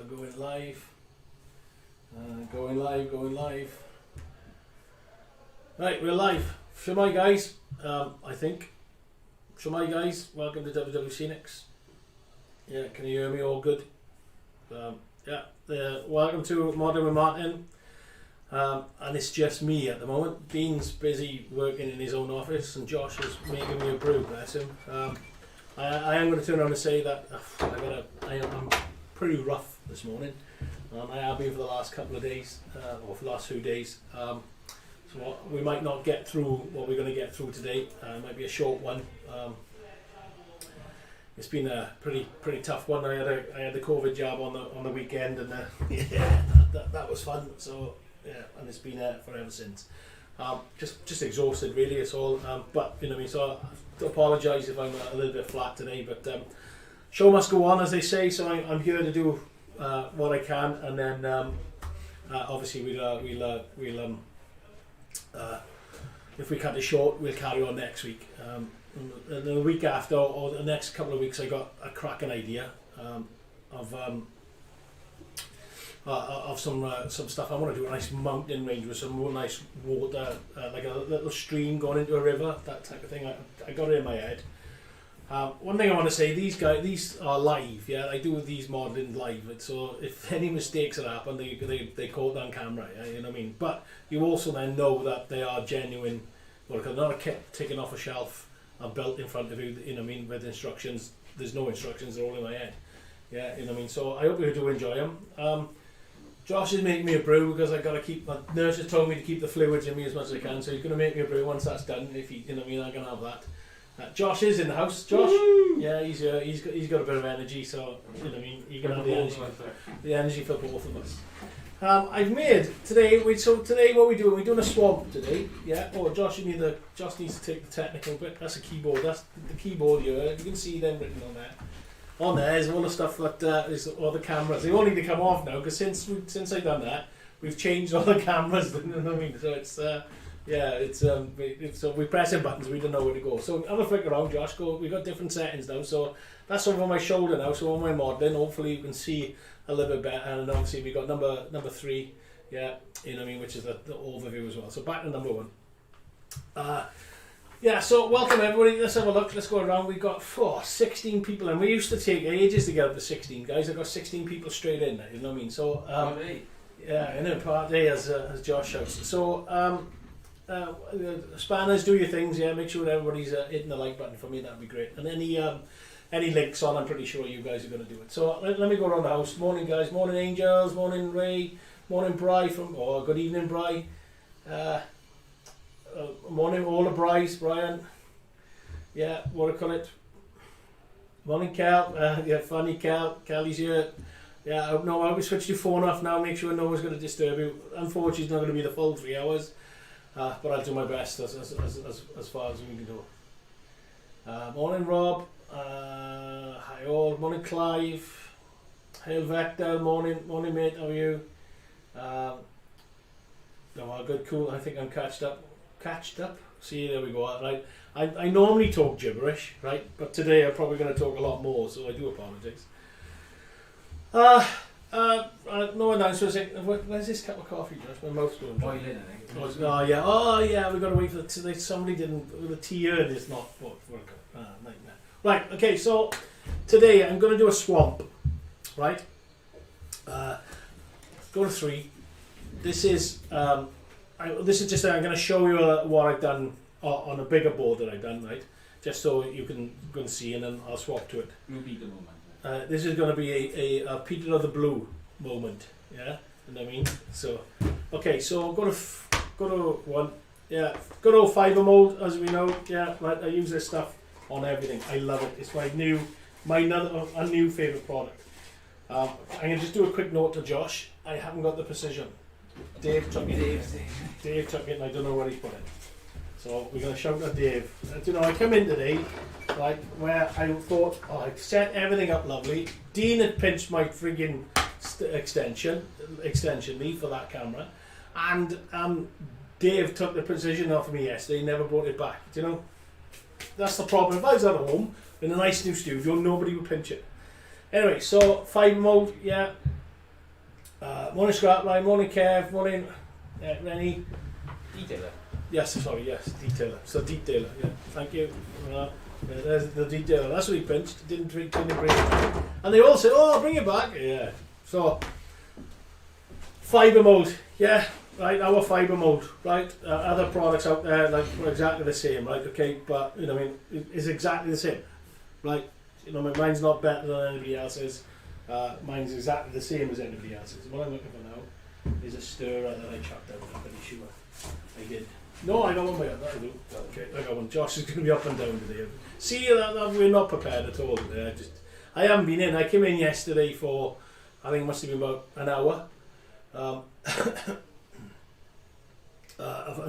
Going live. Going live. Right, we're live. Shemai guys, I think. Shemai guys, welcome to WWScenics. Yeah, can you hear me all good? Welcome to Modelling with Martyn. And it's just me at the moment. Dean's busy working in his own office and Josh is making me a brew, bless him. I am going to turn around and say that I'm pretty rough this morning. I have been for the last couple of days, or for the last few days. So we might not get through what we're going to get through today. It might be a short one. It's been a pretty tough one. I had the COVID jab on the weekend, and that was fun. So yeah, and it's been forever since. Just exhausted really. It's all. But you know what I mean. So I apologise if I'm a little bit flat today. But show must go on, as they say. So I'm here to do what I can, and then obviously we'll if we cut it short, we'll carry on next week. And the week after, or the next couple of weeks, I got a cracking idea of some stuff. I want to do a nice mountain range with some real nice water, like a little stream going into a river, that type of thing. I got it in my head. One thing I want to say, these are live, yeah. I do these modelling live, so if any mistakes that happen, they caught on camera, yeah, you know what I mean. But you also then know that they are genuine. Well, they're not a kit taken off a shelf and built in front of you, you know what I mean, with instructions. There's no instructions, they're all in my head, yeah, you know what I mean. So I hope you do enjoy them. Josh is making me a brew because I got to keep, my nurse has told me to keep the fluids in me as much as I can, so he's going to make me a brew once that's done. If he, you know what I mean, I'm going to have that. Josh is in the house. Josh, yeah, he's got a bit of energy, so you know what I mean. You can have the energy for both of us. I've made today. Today what we're doing a swamp today. Yeah. Oh, Josh needs to take the technical bit. That's a keyboard. That's the keyboard here. You can see them written on there. On there is all the stuff that is all the cameras. They all need to come off now because since I've done that, we've changed all the cameras. You know what I mean? So it's. So we're pressing buttons, we don't know where to go. So have a flick around, Josh. We've got different settings now. So that's over my shoulder now. So on my modelling, hopefully you can see a little bit better. And obviously we got number 3, yeah, you know what I mean, which is the overview as well. So back to number 1. So welcome everybody. Let's have a look. Let's go around. We've got 16 people, and we used to take ages to get up to 16 guys. I got 16 people straight in. You know what I mean? So yeah, in a part A as Josh shouts. So. Spanners, do your things, yeah. Make sure everybody's hitting the like button for me. That'd be great. And any links on, I'm pretty sure you guys are going to do it. So let me go around the house. Morning, guys. Morning, Angels. Morning, Ray. Morning, Bri. Good evening, Bri. Morning, all the Bris. Brian. Yeah, what do I call it? Morning, Cal. Yeah, funny Cal. Cal's here. Yeah, I hope we switched your phone off now. Make sure no one's going to disturb you. Unfortunately, it's not going to be the full 3 hours. But I'll do my best as far as we can do. Morning, Rob. Hi all. Morning, Clive. Hail Vector. Morning, mate. How are you? Good, cool. I think I'm catched up. See, there we go. Right. I normally talk gibberish, right? But today I'm probably going to talk a lot more, so I do apologise. No announcements. Where's this cup of coffee, Josh? My mouth's going dry. Boiling, I think. Oh yeah. We've got to wait for somebody didn't. The tea urn is not nightmare. Right. Okay. So today I'm going to do a swamp. Right. Go to 3. This is just. I'm going to show you what I've done on a bigger board that I've done. Right. Just so you can go and see, and then I'll swap to it. Repeat the moment. This is going to be a Peter of the Blue moment, yeah. You know what I mean? So, okay. So go to 1, yeah. Go to fiber mode, as we know, yeah. Right. I use this stuff on everything. I love it. It's my new favorite product. I'm gonna just do a quick note to Josh. I haven't got the precision. Dave took it. Dave took it, and I don't know where he put it. So we're going to shout at Dave. I come in today, right, where I thought, I'd set everything up lovely. Dean had pinched my frigging extension lead for that camera, and Dave took the precision off of me yesterday, never brought it back. Do you know? That's the problem. If I was at home in a nice new studio, nobody would pinch it. Anyway, so fiber mode, yeah. Morning Scrapline, morning Kev, morning Rennie. Detailer. Yes, sorry, yes, detailer. So detailer, yeah, thank you. Yeah, there's the detailer. That's what he pinched. Didn't bring it back. And they all said, "Oh, bring it back." Yeah. So fibre mould, yeah, right. Our fibre mould, right. Other products out there like are exactly the same, right? Okay, but you know, I mean, it's exactly the same, right? You know, mine's not better than anybody else's. Mine's exactly the same as anybody else's. What I'm looking for now is a stirrer that I chucked out. I'm pretty sure I did. No, I got one by that I do. Okay, I got one. Josh is going to be up and down today. See that we're not prepared at all today. I haven't been in. I came in yesterday for, I think it must have been about an hour. An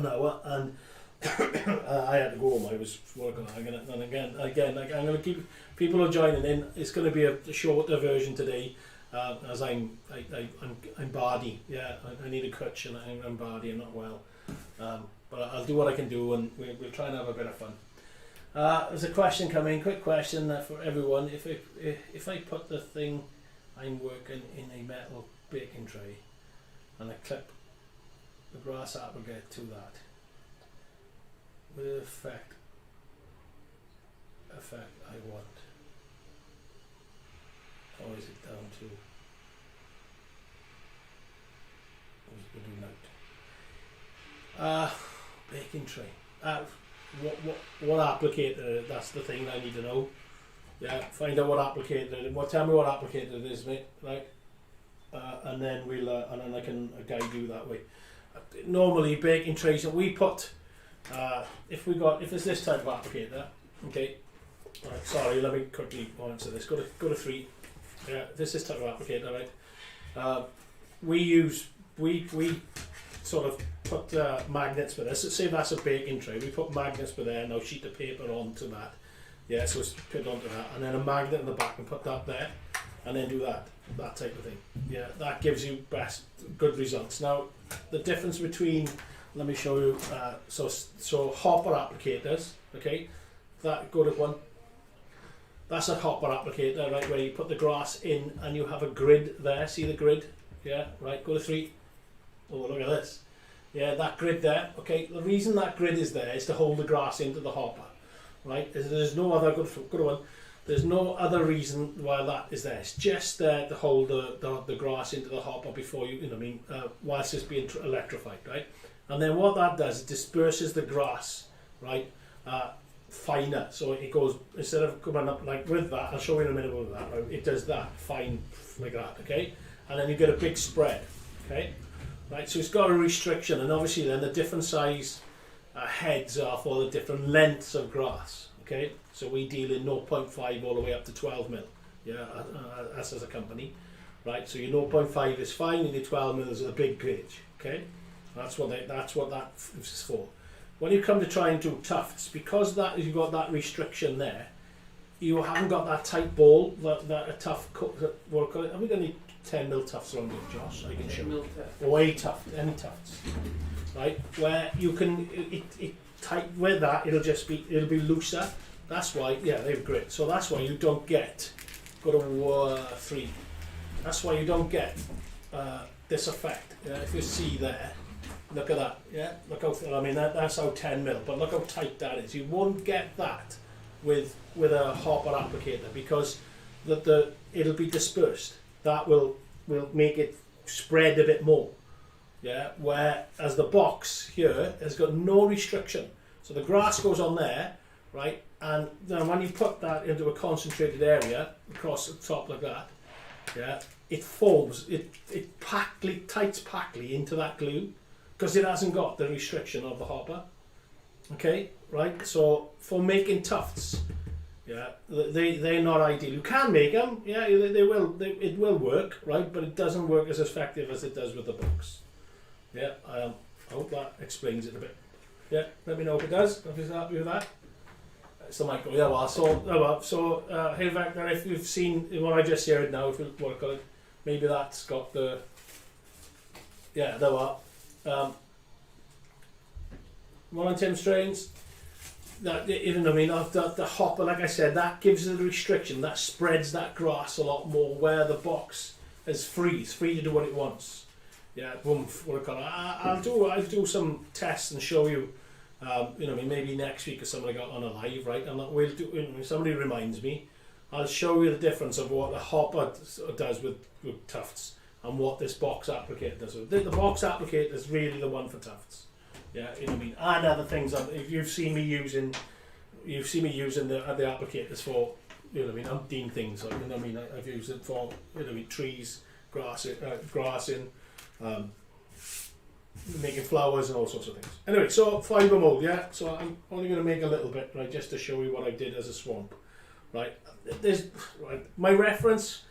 hour, and I had to go home. I was working. And again, like I'm going to keep people are joining in. It's going to be a shorter version today, as I'm bardy. Yeah, I need a crutch, and I'm bardy. I'm not well. But I'll do what I can do, and we'll try and have a bit of fun. There's a question coming, quick question for everyone. If I put the thing I'm working in a metal baking tray, and I clip the grass applicate to that, with the effect I want, or is it down to? What do now? Baking tray. What applicator? That's the thing I need to know. Yeah, find out what applicator. Tell me what applicator it is, mate. Right, and then I can guide you that way. Normally, baking trays. We put if it's this type of applicator. Okay. Right, sorry, let me quickly answer this. Go to 3. Yeah, this is type of applicator, right? We sort of put magnets for this. Say that's a baking tray. We put magnets for there, now sheet of paper onto that. Yeah, so it's put onto that, and then a magnet in the back and put that there, and then do that type of thing. Yeah, that gives you good results. Now, the difference between, let me show you. So hopper applicators. Okay, go to one. That's a hopper applicator, right, where you put the grass in and you have a grid there. See the grid? Yeah, right. Go to 3. Oh, look at this. Yeah, that grid there. Okay, the reason that grid is there is to hold the grass into the hopper, right? There's no other good one. There's no other reason why that is there. It's just there to hold the grass into the hopper before whilst it's being electrified, right? And then what that does, it disperses the grass, right? Finer, so it goes, instead of coming up like with that, I'll show you in a minute with that, right? It does that fine like that, okay? And then you get a big spread, okay? Right, so it's got a restriction, and obviously then the different size heads are for the different lengths of grass, okay? So we deal in 0.5 all the way up to 12 mil, yeah, us as a company, right? So your 0.5 is fine, and your 12 mil is a big gauge, okay? That's what that is for. When you come to try and do tufts, because you've got that restriction there, you haven't got that tight ball that a tuft what call it. Have we got any 10 mil tufts around here, Josh? I can show you. Or any tufts, right? Where you can it tight with that, it'll be looser. That's why, yeah, they're great. So that's why you don't get. Go to 3. That's why you don't get this effect. If you see there. Look at that, yeah. Look how, I mean, that's how 10 mil, but look how tight that is. You won't get that with a hopper applicator because it'll be dispersed. That will make it spread a bit more. Yeah. Whereas the box here has got no restriction, so the grass goes on there, right? And then when you put that into a concentrated area across the top like that, yeah, it forms. It tights packly into that glue. Because it hasn't got the restriction of the hopper. Okay, right? So for making tufts, yeah, they're not ideal. You can make them, yeah, it will work, right? But it doesn't work as effective as it does with the box. Yeah, I hope that explains it a bit. Yeah, let me know if it does, if you're happy with that. So Michael, yeah, well, so hey Vector, if you've seen what I just shared now, if you want to call it, maybe that's got the, yeah, there are. One on Tim Strains, that the hopper, like I said, that gives it a restriction, that spreads that grass a lot more, where the box is free. It's free to do what it wants. Yeah, what I call it. I'll do some tests and show you. You know, I mean, maybe next week or something I got on a live, right? And we'll do. You know, if somebody reminds me, I'll show you the difference of what a hopper does with tufts and what this box applicator does. The box applicator is really the one for tufts. Yeah, you know what I mean. And other things. If you've seen me using the applicators for, you know what I mean, umpteen things. Like, you know what I mean. I've used it for, you know what I mean, trees, grassing, making flowers and all sorts of things. Anyway, so fibre mould, yeah. So I'm only going to make a little bit, right, just to show you what I did as a swamp, right. My reference,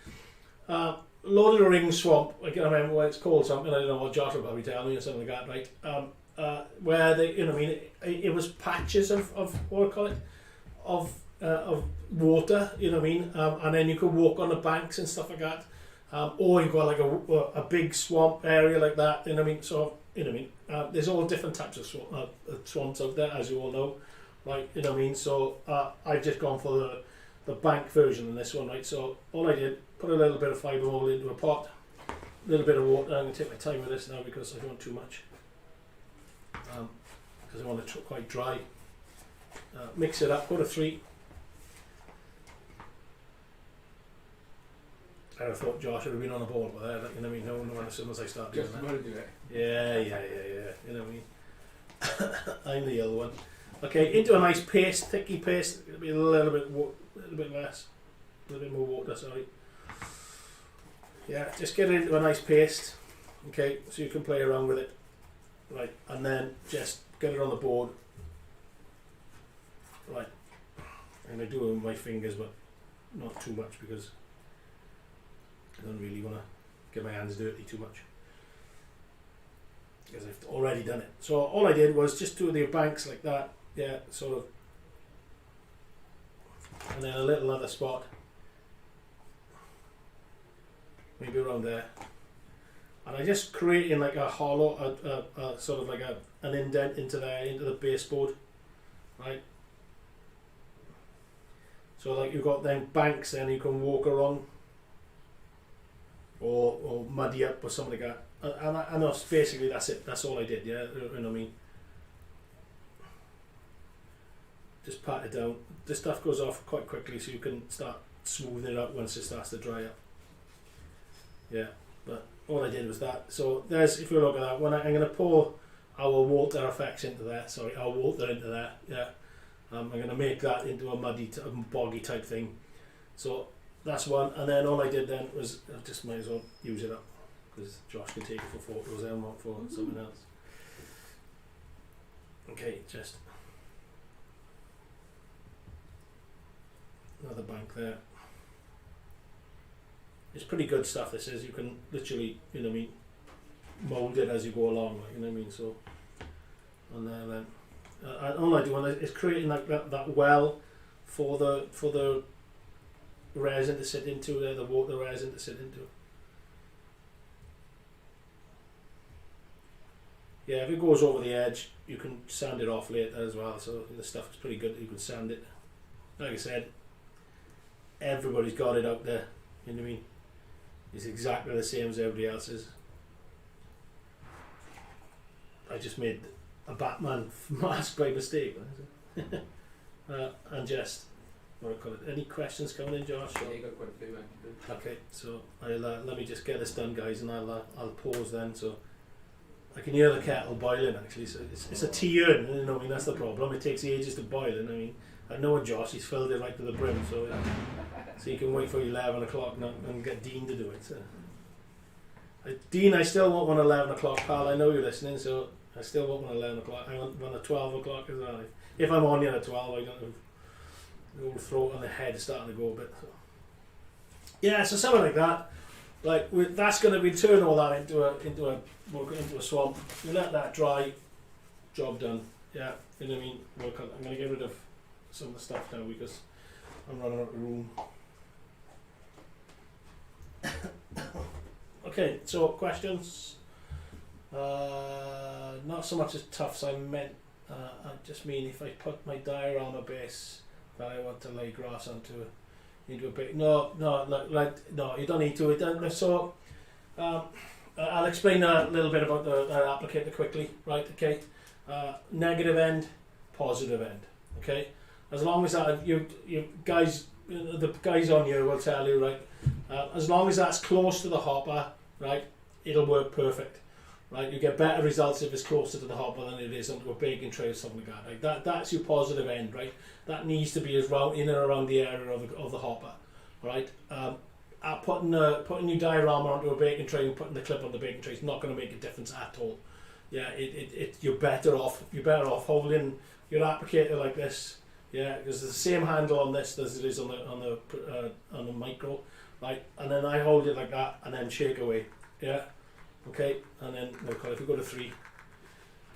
Lord of the Rings swamp. I can't remember what it's called. Something I don't know what Josh will probably tell me or something like that, right. Where they, you know, what I mean, it was patches of what do I call it, of water, you know what I mean, and then you could walk on the banks and stuff like that. Or you've got like a big swamp area like that, you know what I mean? So, you know what I mean? There's all different types of swamps out there, as you all know, right? You know what I mean? So, I've just gone for the bank version in this one, right? So, all I did, put a little bit of fibre mould into a pot, a little bit of water. I'm going to take my time with this now because I don't want too much. Because I want it quite dry. Mix it up, go to 3. I thought Josh would have been on the ball with that, you know what I mean? No, as soon as I start doing that. Just want to do it. Yeah, you know what I mean? I'm the other one. Okay, into a nice paste, thicky paste. It'll be a little bit less, a little bit more water, sorry. Yeah, just get it into a nice paste, okay, so you can play around with it. Right, and then just get it on the board. Right, I'm going to do it with my fingers, but not too much because I don't really want to get my hands dirty too much because I've already done it. So all I did was just do the banks like that, yeah, sort of, and then a little other spot, maybe around there, and I just creating like a hollow, a sort of like an indent into there, into the baseboard, right? So like you've got them banks, then you can walk along. Or muddy up or something like that, and that's basically that's it. That's all I did. Yeah, you know what I mean. Just pat it down. This stuff goes off quite quickly, so you can start smoothing it out once it starts to dry up. Yeah, but all I did was that. So there's, if you look at that, when I'm going to pour our water effects into there. Sorry, our water into there. Yeah, I'm going to make that into a muddy, boggy type thing. So. That's one, and then all I did then was I just might as well use it up because Josh can take it for photos and not for something else. Okay, just another bank there. It's pretty good stuff. This is, you can literally, you know what I mean, mould it as you go along, like, you know what I mean. So, and then all I do is creating like that well for the resin to sit into there, the water resin to sit into. Yeah, if it goes over the edge, you can sand it off later as well, so the stuff is pretty good, you can sand it. Like I said, everybody's got it out there, you know what I mean? It's exactly the same as everybody else's. I just made a Batman mask by mistake. And just, what do I call it? Any questions coming in, Josh? Yeah, you got quite a few actually. Okay, so I'll let me just get this done, guys, and I'll pause then. So I can hear the kettle boiling actually. So it's a tea urn, you know. I mean, that's the problem. It takes ages to boil, and I mean, I know Josh, he's filled it right to the brim, so you can wait for 11 o'clock and get Dean to do it. So. Dean, I still want one 11 o'clock, pal. I know you're listening, so I still want one 11 o'clock. I want one at 12 o'clock as well. If I'm on here at 12, I don't have the old throat and the head starting to go a bit. So. Yeah, so something like that. Like that's going to be turn all that into a swamp. We let that dry. Job done. Yeah, you know what I mean. I'm going to get rid of some of the stuff now because I'm running out of room. Okay, so questions. Not so much as tufts. I meant. I just mean if I put my diorama base that I want to lay grass onto, into a big. No, you don't need to. So I'll explain a little bit about the applicator quickly, right? Okay, negative end, positive end. Okay, as long as that you guys, the guys on here will tell you, right? As long as that's close to the hopper, right, it'll work perfect. Right, you get better results if it's closer to the hopper than it is onto a baking tray or something like that. Right? That's your positive end, right? That needs to be as round in and around the area of the hopper, right? Putting your diorama onto a baking tray and putting the clip on the baking tray is not going to make a difference at all. Yeah, you're better off holding your applicator like this. Yeah, because there's the same handle on this as it is on the micro, right? And then I hold it like that and then shake away. Yeah. Okay, and then if we go to 3,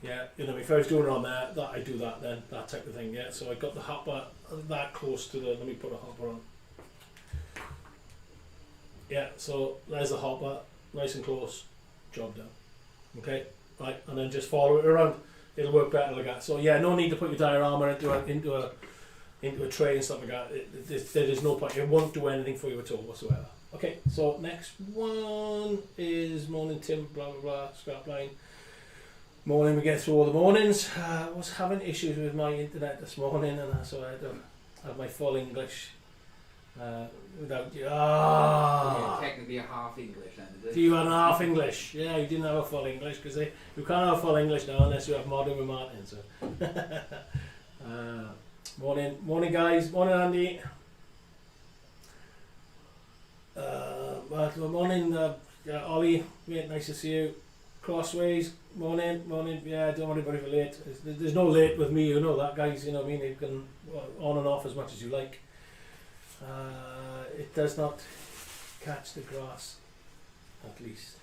yeah, if I was doing it on there, that I do that then, that type of thing, yeah. So I got the hopper that close to the. Let me put a hopper on. Yeah, so there's the hopper, nice and close, job done. Okay, right, and then just follow it around. It'll work better like that. So yeah, no need to put your diorama into a tray and stuff like that. There is no point. It won't do anything for you at all whatsoever. Okay, so next one is morning Tim, blah blah blah, scrap line. Morning, we get through all the mornings. I was having issues with my internet this morning, and so I had to have my full English without you. Yeah, technically a half English then, is it? Do you have an half English? Yeah, you didn't have a full English because you can't have full English now unless you have Modern with Martyn. So. Morning guys, morning Andy. Morning Ollie, mate, nice to see you. Crossways, morning, yeah, don't worry about it for late. There's no late with me, you know that, guys, you know what I mean, you can on and off as much as you like. It does not catch the grass, at least.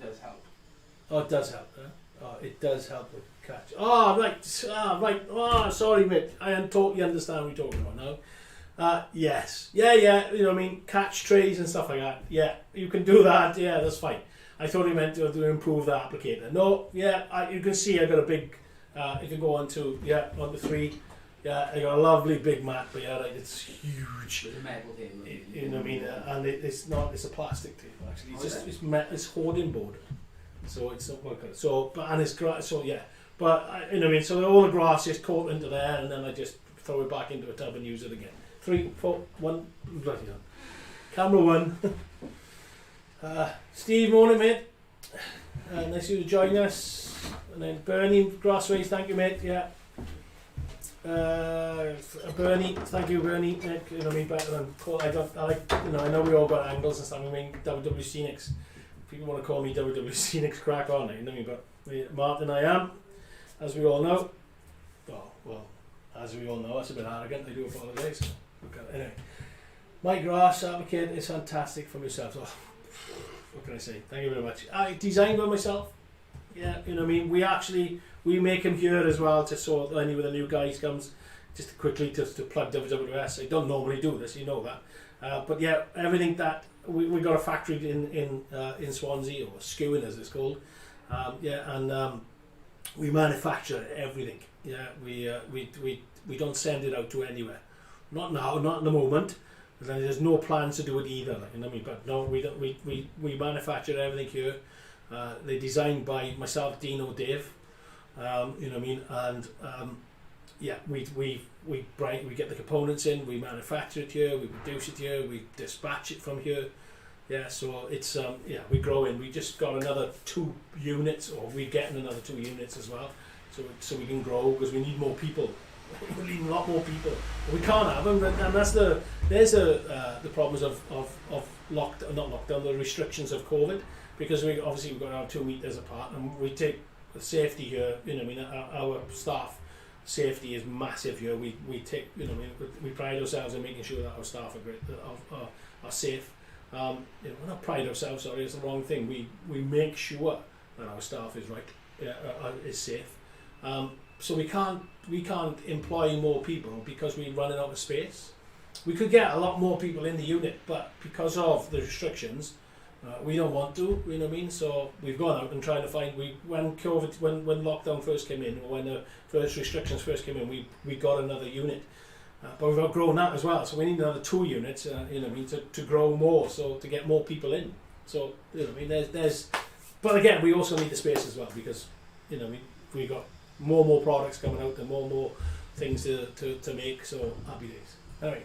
Does help. Oh, it does help, huh? Oh, it does help with catch. Oh, right, oh, sorry mate, I totally understand what you're talking about now. Yes. Yeah, you know what I mean, catch trays and stuff like that. Yeah, you can do that, yeah, that's fine. I thought he meant to improve the applicator. No, yeah, you can see I got a big, if you go on to 3, yeah, I got a lovely big mat, but yeah, like, it's huge. With a metal table. You know what I mean, and it's a plastic table actually. It's hoarding board. So it's not working. So, but, and it's grass, so yeah. But, you know what I mean, so all the grass is caught into there, and then I just throw it back into a tub and use it again. 3, 4, 1, bloody hell. Camera 1. Steve, morning mate. Nice of you to join us. And then Bernie, Grassways, thank you mate, yeah. Bernie, thank you Bernie, mate. You know me better than call. I like, you know, I know we all got angles and stuff. I mean, WWScenics. People want to call me WWScenics, crack on, you know me, but Martyn I am, as we all know. Oh, well, as we all know, that's a bit arrogant, I do apologise. Okay, anyway, my grass applicator is fantastic for myself. So, what can I say? Thank you very much. I designed by myself. Yeah, you know what I mean. We make them here as well, just so when the new guys comes, just quickly to plug WWS. I don't normally do this, you know that. But yeah, everything that we got a factory in Swansea, or Skewing as it's called. And we manufacture everything. Yeah, we don't send it out to anywhere. Not now, not in the moment. There's no plans to do it either. Like, you know what I mean? But no, we don't. We manufacture everything here. They're designed by myself, Dino, Dave. You know what I mean? And we get the components in. We manufacture it here. We produce it here. We dispatch it from here. Yeah, so it's we grow in. We just got another 2 units, or we're getting another 2 units as well. So we can grow because we need more people. We need a lot more people. We can't have them, and there's the problems of not lockdown, the restrictions of COVID, because we've got our 2 meters apart, and we take safety here. You know, I mean, our staff safety is massive here. We take, you know, we pride ourselves in making sure that our staff are great, are safe. You know, we're not pride ourselves. Sorry, it's the wrong thing. We make sure that our staff is right, is safe. So we can't employ more people because we're running out of space. We could get a lot more people in the unit, but because of the restrictions, we don't want to. You know what I mean? So we've gone out and tried to find. When lockdown first came in, or when the first restrictions first came in, we got another unit. but we've outgrown that as well, so we need another 2 units, you know what I mean, to grow more, so to get more people in. So, you know what I mean, there's but again, we also need the space as well, because, you know, we got more products coming out and more things to make, so happy days. Anyway.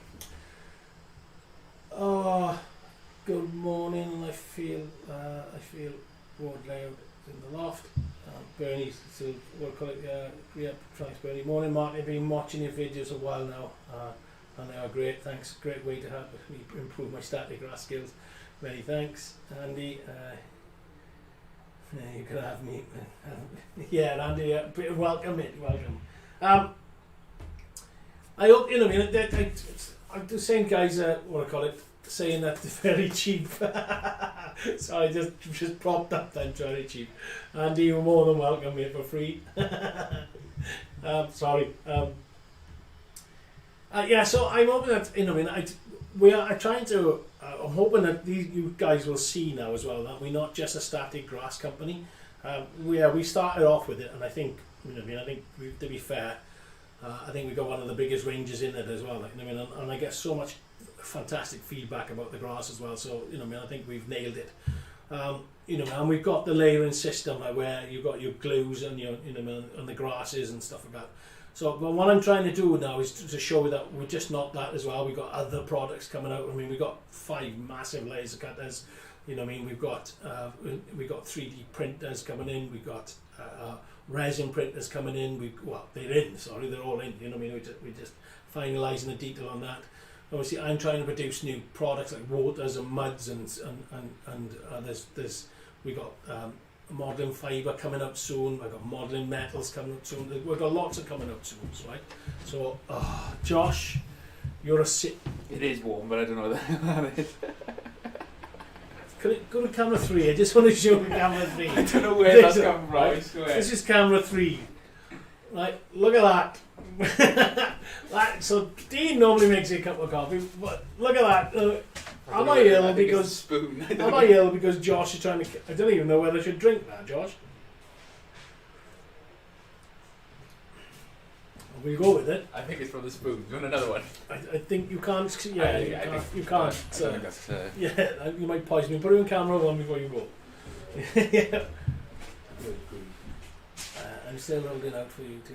Good morning. I feel bored loud in the loft. Bernie's still work on it. Yeah, thanks Bernie. Morning Martyn, I've been watching your videos a while now, and they are great. Thanks. Great way to help me improve my static grass skills. Many thanks, Andy. You can have me. Yeah, Andy. Welcome, mate. Welcome. I hope, you know, I mean, I'm the same guys. What I call it, saying that they're very cheap. So I just propped up then, very cheap. Andy, you're more than welcome here for free. Sorry. Yeah, so I'm hoping that, you know, I mean, we are trying to. I'm hoping that you guys will see now as well that we're not just a static grass company. We started off with it, and I think, you know, I mean, I think to be fair, I think we got one of the biggest ranges in it as well. Like, you know, I mean, and I get so much fantastic feedback about the grass as well. So, you know, I mean, I think we've nailed it. You know, and we've got the layering system, like where you've got your glues and your, you know, and the grasses and stuff like that. So, but what I'm trying to do now is to show that we're just not that as well. We've got other products coming out. I mean, we've got 5 massive laser cutters. You know, I mean, we've got 3D printers coming in. We've got resin printers coming in. They're in. Sorry, they're all in. You know, what I mean, we're just finalising the detail on that. Obviously, I'm trying to produce new products like waters and muds, and we got modelling fibre coming up soon. We've got modelling metals coming up soon. We've got lots of coming up soon, right? So, Josh, you're a sit. It is warm, but I don't know what that is. Can it go to camera 3? I just want to show you camera 3. I don't know where that's coming from. Right? This is camera 3. Right, look at that. So Dean normally makes you a cup of coffee, but look at that. Am I ill because Josh is trying to? I don't even know whether I should drink that, Josh. We'll go with it. I think it's from the spoon. Do you want another one? I think you can't. Yeah, you can't. I don't think that's, yeah, you might poison me. Put it on camera one before you go. Yeah. I'm still holding out for you to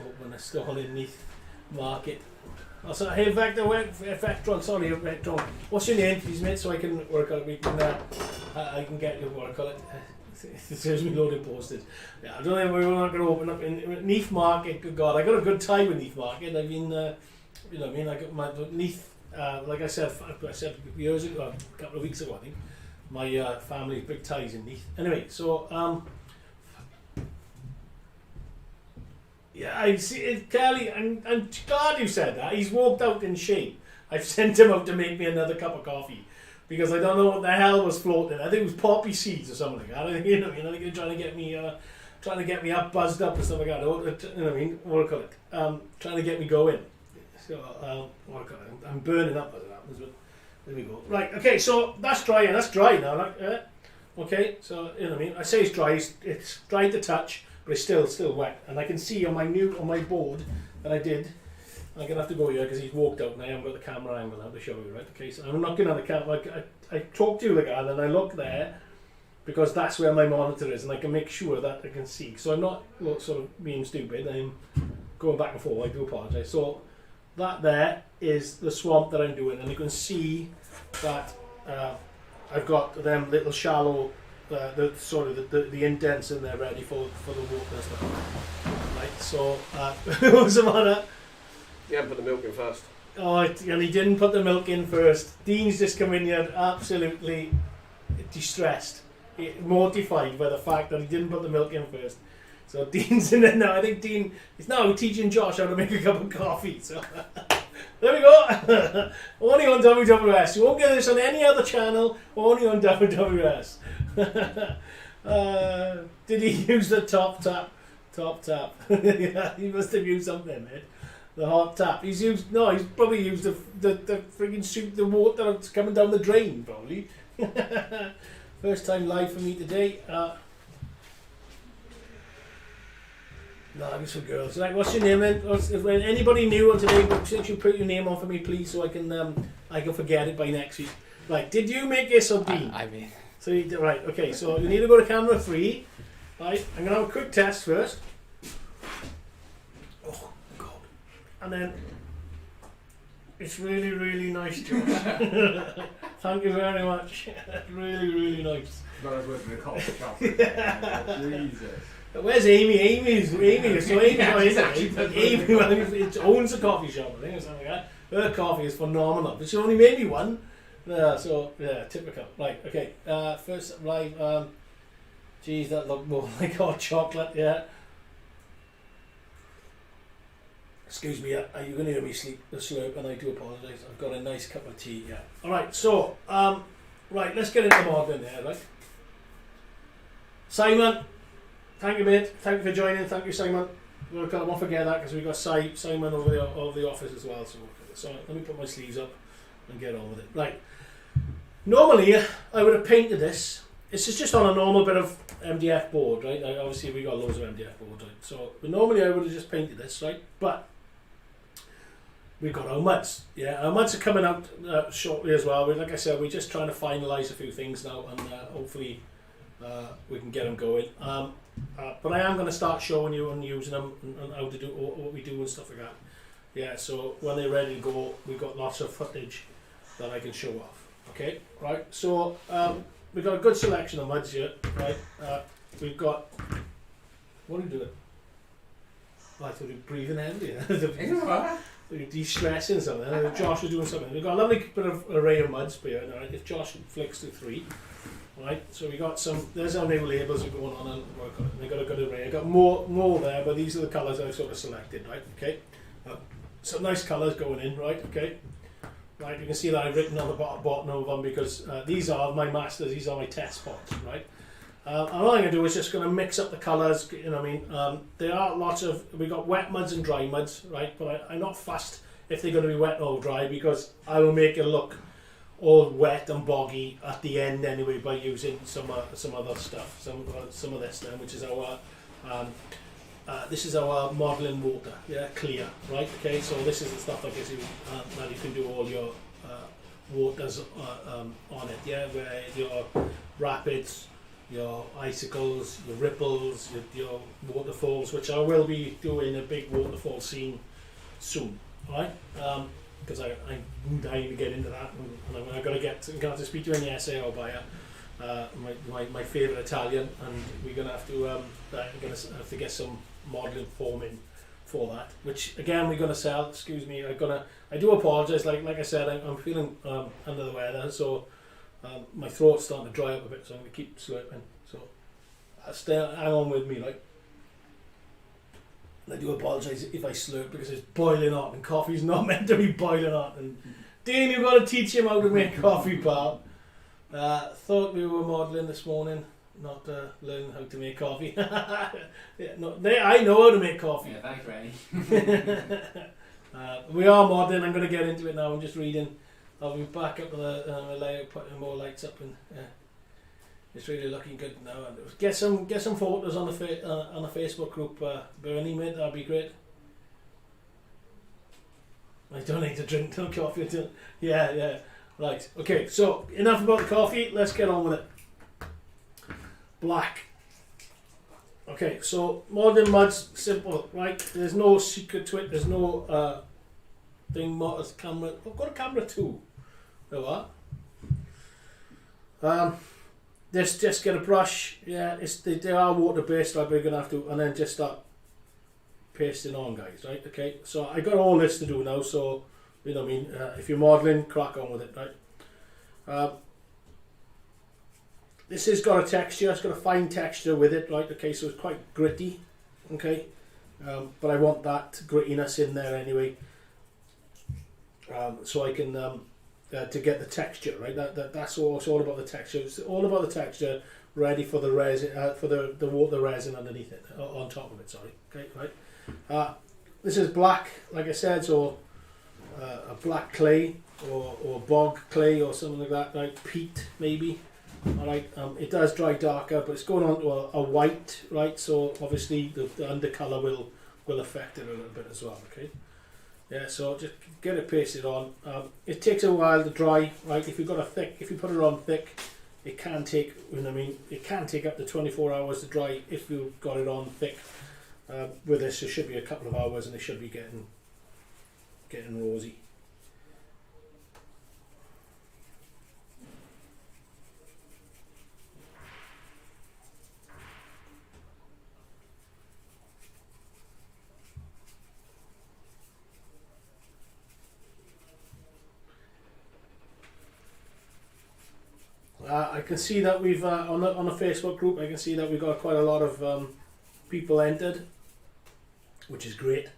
open a stall in Neath Market. Also, hey Vectron, sorry Vectron. What's your name, please, mate? So I can work out. I can get your work on it. It says we loaded posted. Yeah, I don't know if we're not going to open up in Neath Market. Good God, I got a good time with Neath Market. I mean, you know, what I mean, I got my Neath. Like I said years ago, a couple of weeks ago, I think. My family's big ties in Neath. Anyway, so yeah, I see it, Kelly. I'm glad you said that. He's walked out in shame. I've sent him out to make me another cup of coffee because I don't know what the hell was floating. I think it was poppy seeds or something like that. I think, you know, I think they're trying to get me up, buzzed up and stuff like that. You know what I mean? What do I call it? Trying to get me going. So what do I call it? I'm burning up as it happens. But there we go. Right. Okay. So that's dry, and that's dry now. Like, okay. So you know what I mean? I say it's dry. It's dry to touch. But it's still wet, and I can see on my board that I did. I'm gonna have to go here because he's walked out, and I haven't got the camera angle now to show you, right? Okay, so I'm looking at the camera. I talk to you like that, and I look there because that's where my monitor is, and I can make sure that I can see. So I'm not sort of being stupid. I'm going back and forth. I do apologise. So that there is the swamp that I'm doing, and you can see that I've got them little shallow. The indents in there ready for the water and stuff. Right, so what's the matter? You haven't put the milk in first. Oh, and he didn't put the milk in first. Dean's just come in here absolutely distressed, mortified by the fact that he didn't put the milk in first. So Dean's in there now. I think Dean is now teaching Josh how to make a cup of coffee. So there we go. Only on WWS. You won't get this on any other channel. Only on WWS. Did he use the top tap? Yeah, he must have used something, mate. The hot tap. He's probably used the friggin' soup, the water that's coming down the drain, probably. First time live for me today. No, it's for girls. Right, what's your name then? When anybody new on today, since you put your name on for me, please, so I can forget it by next week. Right, did you make this or Dean? I mean, So you did, right, okay. So you need to go to camera 3. Right, I'm gonna have a quick test first. Oh God! And then it's really, really nice, Josh. Thank you very much. Really, really nice. But I was working in a coffee shop. Jesus. Where's Amy? Amy. So Amy's not She's in actually it. Amy it owns a coffee shop, I think, or something like that. Her coffee is phenomenal, but she only made me one. So yeah, typical. Right, okay. First live. Geez, that looked more like hot chocolate. Yeah. Excuse me. You're going to hear me slurp, and I do apologise. I've got a nice cup of tea. Yeah. All right. So right, let's get into modelling there. Right. Simon. Thank you, mate. Thank you for joining. Thank you, Simon. I won't forget that because we've got Simon over the office as well. So let me put my sleeves up and get on with it. Right. Normally, I would have painted this. This is just on a normal bit of MDF board, right? Obviously, we got loads of MDF board, right? But normally I would have just painted this, right? But we've got our muds. Yeah, our muds are coming out shortly as well. Like I said, we're just trying to finalise a few things now, and hopefully we can get them going. But I am going to start showing you and using them and how to do what we do and stuff like that. Yeah, so when they're ready to go, we've got lots of footage that I can show off. Okay, right. So we've got a good selection of muds here, right? We've got, what are you doing? Oh, I thought you were breathing heavily. You're de-stressing something. Josh was doing something. We've got a lovely bit of array of muds here. Right? If Josh flicks to 3. Right, so we got some. There's our new labels are going on and work on it. We got a good array. I got more there, but these are the colours I've sort of selected. Right, okay. Some nice colours going in. Right, okay. Right, you can see that I've written on the bottom of them because these are my masters. These are my test spots. Right. And all I'm going to do is just going to mix up the colours. You know what I mean? There are lots of. We got wet muds and dry muds. Right, but I'm not fussed if they're going to be wet or dry because I will make it look all wet and boggy at the end anyway by using some other stuff, some of this then, which is our this is our modelling water, yeah, clear, right? Okay, so this is the stuff that gives you that you can do all your waters on it, yeah, where your rapids, your icicles, your ripples, your waterfalls, which I will be doing a big waterfall scene soon, right? Because I'm dying to get into that, and I'm going to have to speak to an SAO buyer, my favourite Italian, and we're going to have to get some modelling foam in for that, which again we're going to sell. Excuse me, I do apologise. Like I said, I'm feeling under the weather, so my throat's starting to dry up a bit, so I'm going to keep slurping. So hang on with me, like. I do apologise if I slurp because it's boiling hot and coffee's not meant to be boiling hot. And Dean, you've got to teach him how to make coffee, pal. Thought we were modelling this morning, not learning how to make coffee. Yeah, I know how to make coffee. Yeah, thanks, Ray. We are modelling. I'm going to get into it now. I'm just reading. I'll be back up the layout, putting more lights up, and it's really looking good now. Get some photos on the Facebook group, Bernie, mate. That'd be great. I don't need to drink no coffee. Yeah. Right. Okay. So enough about the coffee. Let's get on with it. Black. Okay. So modern muds, simple, right? There's no secret to it. There's no thing. Camera. I've got a camera too. There are. Just get a brush, yeah, they are water based, like we're going to have to, and then just start pasting on, guys, right? Okay, so I got all this to do now, so, you know what I mean, if you're modelling, crack on with it, right? This has got a texture, it's got a fine texture with it, right? Okay, so it's quite gritty, okay, but I want that grittiness in there anyway, so I can... to get the texture, right? That's all. It's all about the texture. It's all about the texture, ready for the resin, for the water resin underneath it, on top of it. Sorry. Okay, right. This is black, like I said, so a black clay or bog clay or something like that, right? Peat maybe. Alright, it does dry darker, but it's going on to a white, right? So obviously the undercolour will affect it a little bit as well, okay? Yeah, so just get it pasted on. It takes a while to dry, right? If you put it on thick, it can take, you know what I mean, it can take up to 24 hours to dry if you've got it on thick. With this, it should be a couple of hours, and it should be getting rosy. I can see that we've on the Facebook group. I can see that we've got quite a lot of people entered, which is great.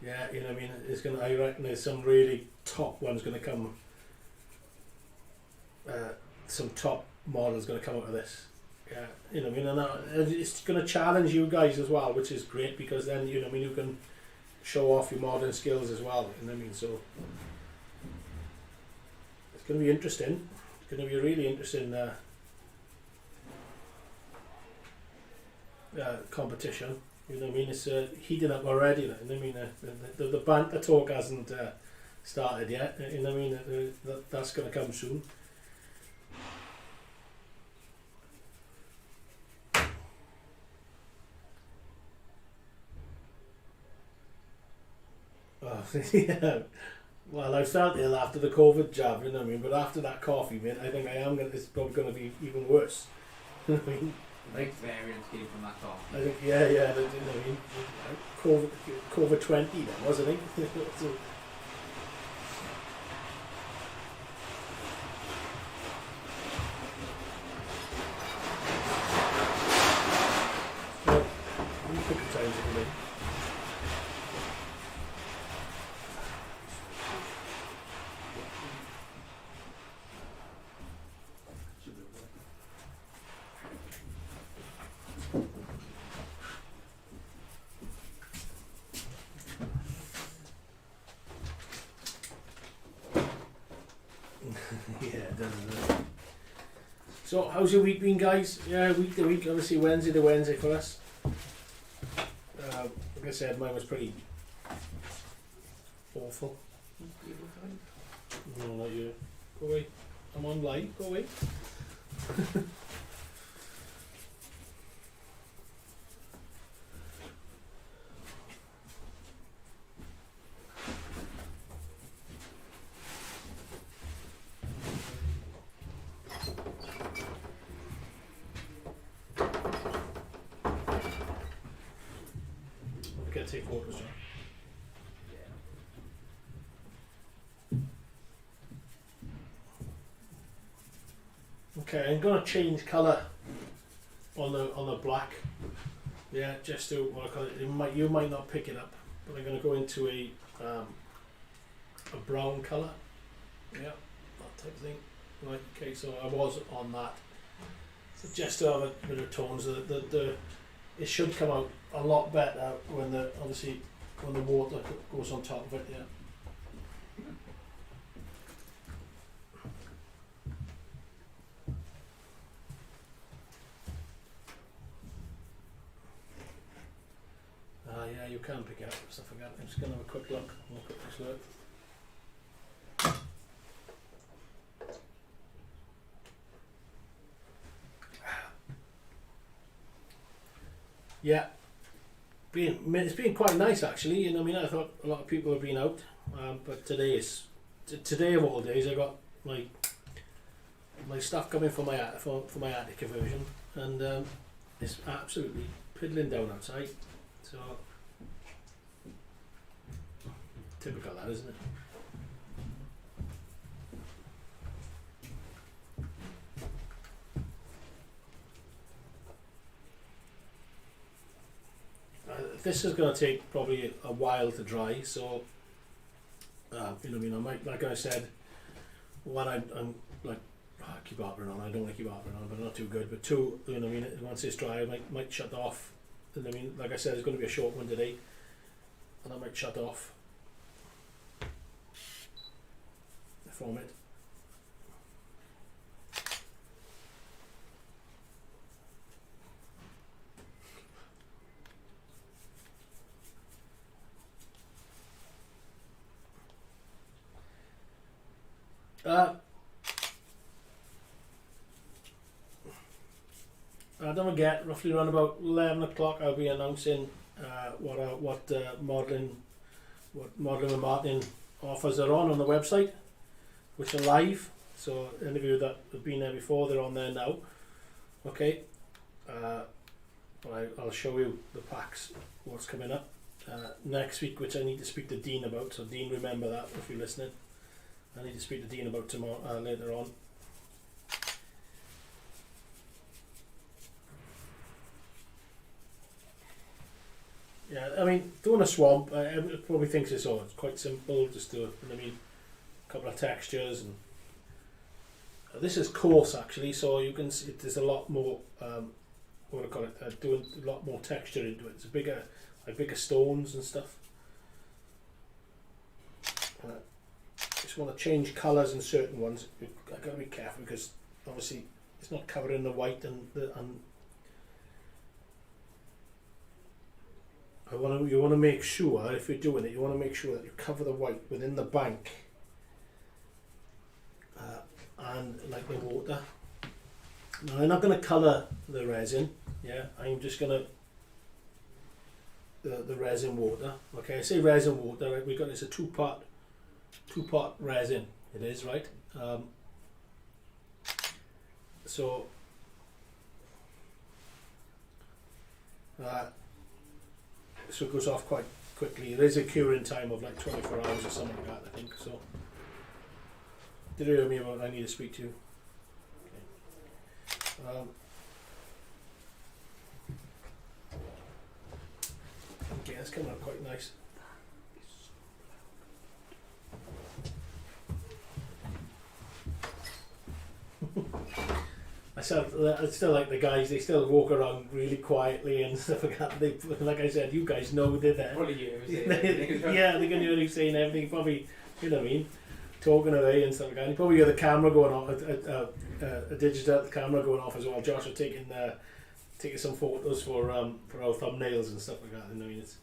Yeah, you know what I mean. I reckon there's some really top ones going to come. Some top models going to come out of this. Yeah, you know what I mean. And it's going to challenge you guys as well, which is great because then you know what I mean. You can show off your modern skills as well. You know what I mean. So it's going to be interesting. It's going to be a really interesting competition. You know what I mean? It's heating up already. You know what I mean? The banter talk hasn't started yet. You know what I mean? That's going to come soon. Oh, yeah. Well, I felt ill after the COVID jab, you know what I mean? But after that coffee, mate, I think it's probably going to be even worse. You know what I mean? Big variant came from that coffee. I think, yeah, you know what I mean? COVID 20 then, wasn't it? So, you pick the times at the minute. Yeah, it does. So, how's your week been, guys? Yeah, week to week, obviously Wednesday to Wednesday for us. Like I said, mine was pretty awful. No, not you. Go away. I'm on live. Go away. Take photos, John. Okay, I'm gonna change colour on the black. Yeah, just to what I call it. You might not pick it up, but I'm gonna go into a brown colour. Yeah, that type of thing. Right. Okay, so I was on that. So just to have a bit of tones. It should come out a lot better when the water goes on top of it. Yeah. Yeah, you can pick it up and stuff like that. I'm just gonna have a quick look. We'll quickly look. Yeah, it's been quite nice actually. You know, I mean, I thought a lot of people have been out, but today of all days. I got my stuff coming for my attic conversion, and it's absolutely piddling down outside. So typical, that isn't it? This is going to take probably a while to dry, so you know what I mean. I might, like I said, one I'm like I keep harping on. I don't want to keep harping on, but not too good. But two, you know what I mean. Once it's dry, I might shut off. You know what I mean, like I said, it's going to be a short one today, and I might shut off from it. Don't forget, roughly around about 11 o'clock, I'll be announcing what modelling with Martyn offers are on the website, which are live. So any of you that have been there before, they're on there now. Okay. I'll show you the packs, what's coming up next week, which I need to speak to Dean about. So Dean, remember that if you're listening. I need to speak to Dean about tomorrow later on. Yeah, I mean, doing a swamp, everyone probably thinks it's quite simple. Just do, a couple of textures, and this is coarse actually, so you can see there's a lot more. What do I call it? Doing a lot more texture into it. It's bigger stones and stuff. Just want to change colours in certain ones. I've got to be careful because obviously it's not covering the white and you want to make sure, if you're doing it, you want to make sure that you cover the white within the bank and like the water. Now I'm not going to colour the resin, yeah, I'm just going to the resin water. Okay, I say resin water, right? We've got it's a two-part resin, it is, right? So it goes off quite quickly. There is a curing time of like 24 hours or something like that, I think. So did you hear me about I need to speak to you? Okay, that's coming out quite nice. I still like the guys, they still walk around really quietly and stuff like that. They, like I said, you guys know they're there. What are you? Yeah, they can hear you saying everything, probably, you know what I mean, talking away and stuff like that. And you probably hear the camera going off, a digital camera going off as well. Josh are taking some photos for our thumbnails and stuff like that. You know, I mean, it's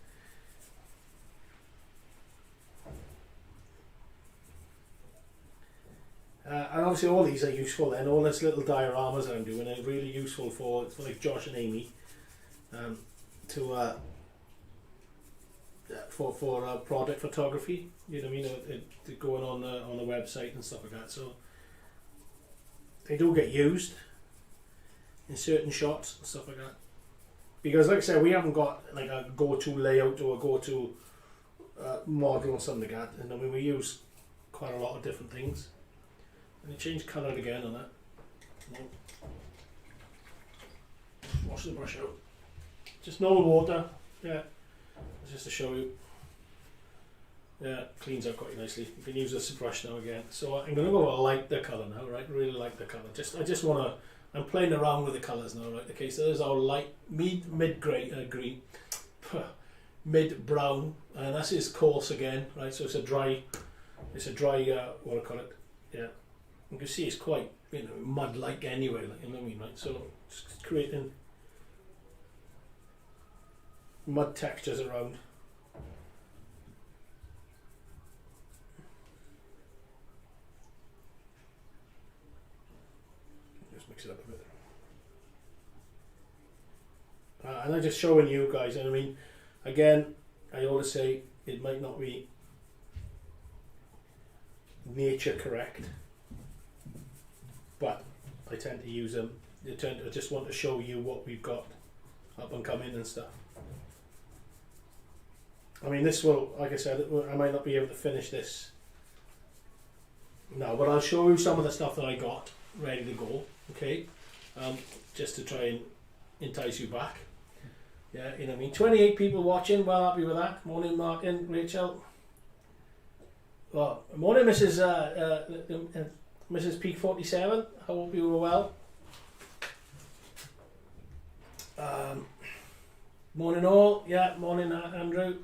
and obviously all these are useful, and all these little dioramas that I'm doing are really useful for like Josh and Amy for product photography. You know what I mean? Going on the website and stuff like that. So they do get used in certain shots and stuff like that. Because like I said, we haven't got like a go-to layout or a go-to model or something like that. And I mean, we use quite a lot of different things. And you change colour again on that. No. Wash the brush out. Just normal water. Yeah. Just to show you. Yeah, cleans out quite nicely. You can use this brush now again. So I'm going to go light the colour now, right? Really light the colour. I just want to. I'm playing around with the colours now, right? Okay, so there's our light mid green, mid brown, and that's his coarse again, right? So it's a dry. What do I call it? Yeah. You can see it's quite, mud-like anyway, like, you know what I mean, right? So just creating mud textures around. Just mix it up a bit. And I'm just showing you guys, and I mean, again, I always say it might not be nature correct, but I tend to use them. I just want to show you what we've got up and coming and stuff. I mean, this will, like I said, I might not be able to finish this now, but I'll show you some of the stuff that I got ready to go, okay? Just to try and entice you back. Yeah, you know what I mean? 28 people watching, well happy with that. Morning, Martyn, Rachel. Well, morning, Mrs. Peak 47. I hope you were well. Morning all. Yeah, morning Andrew.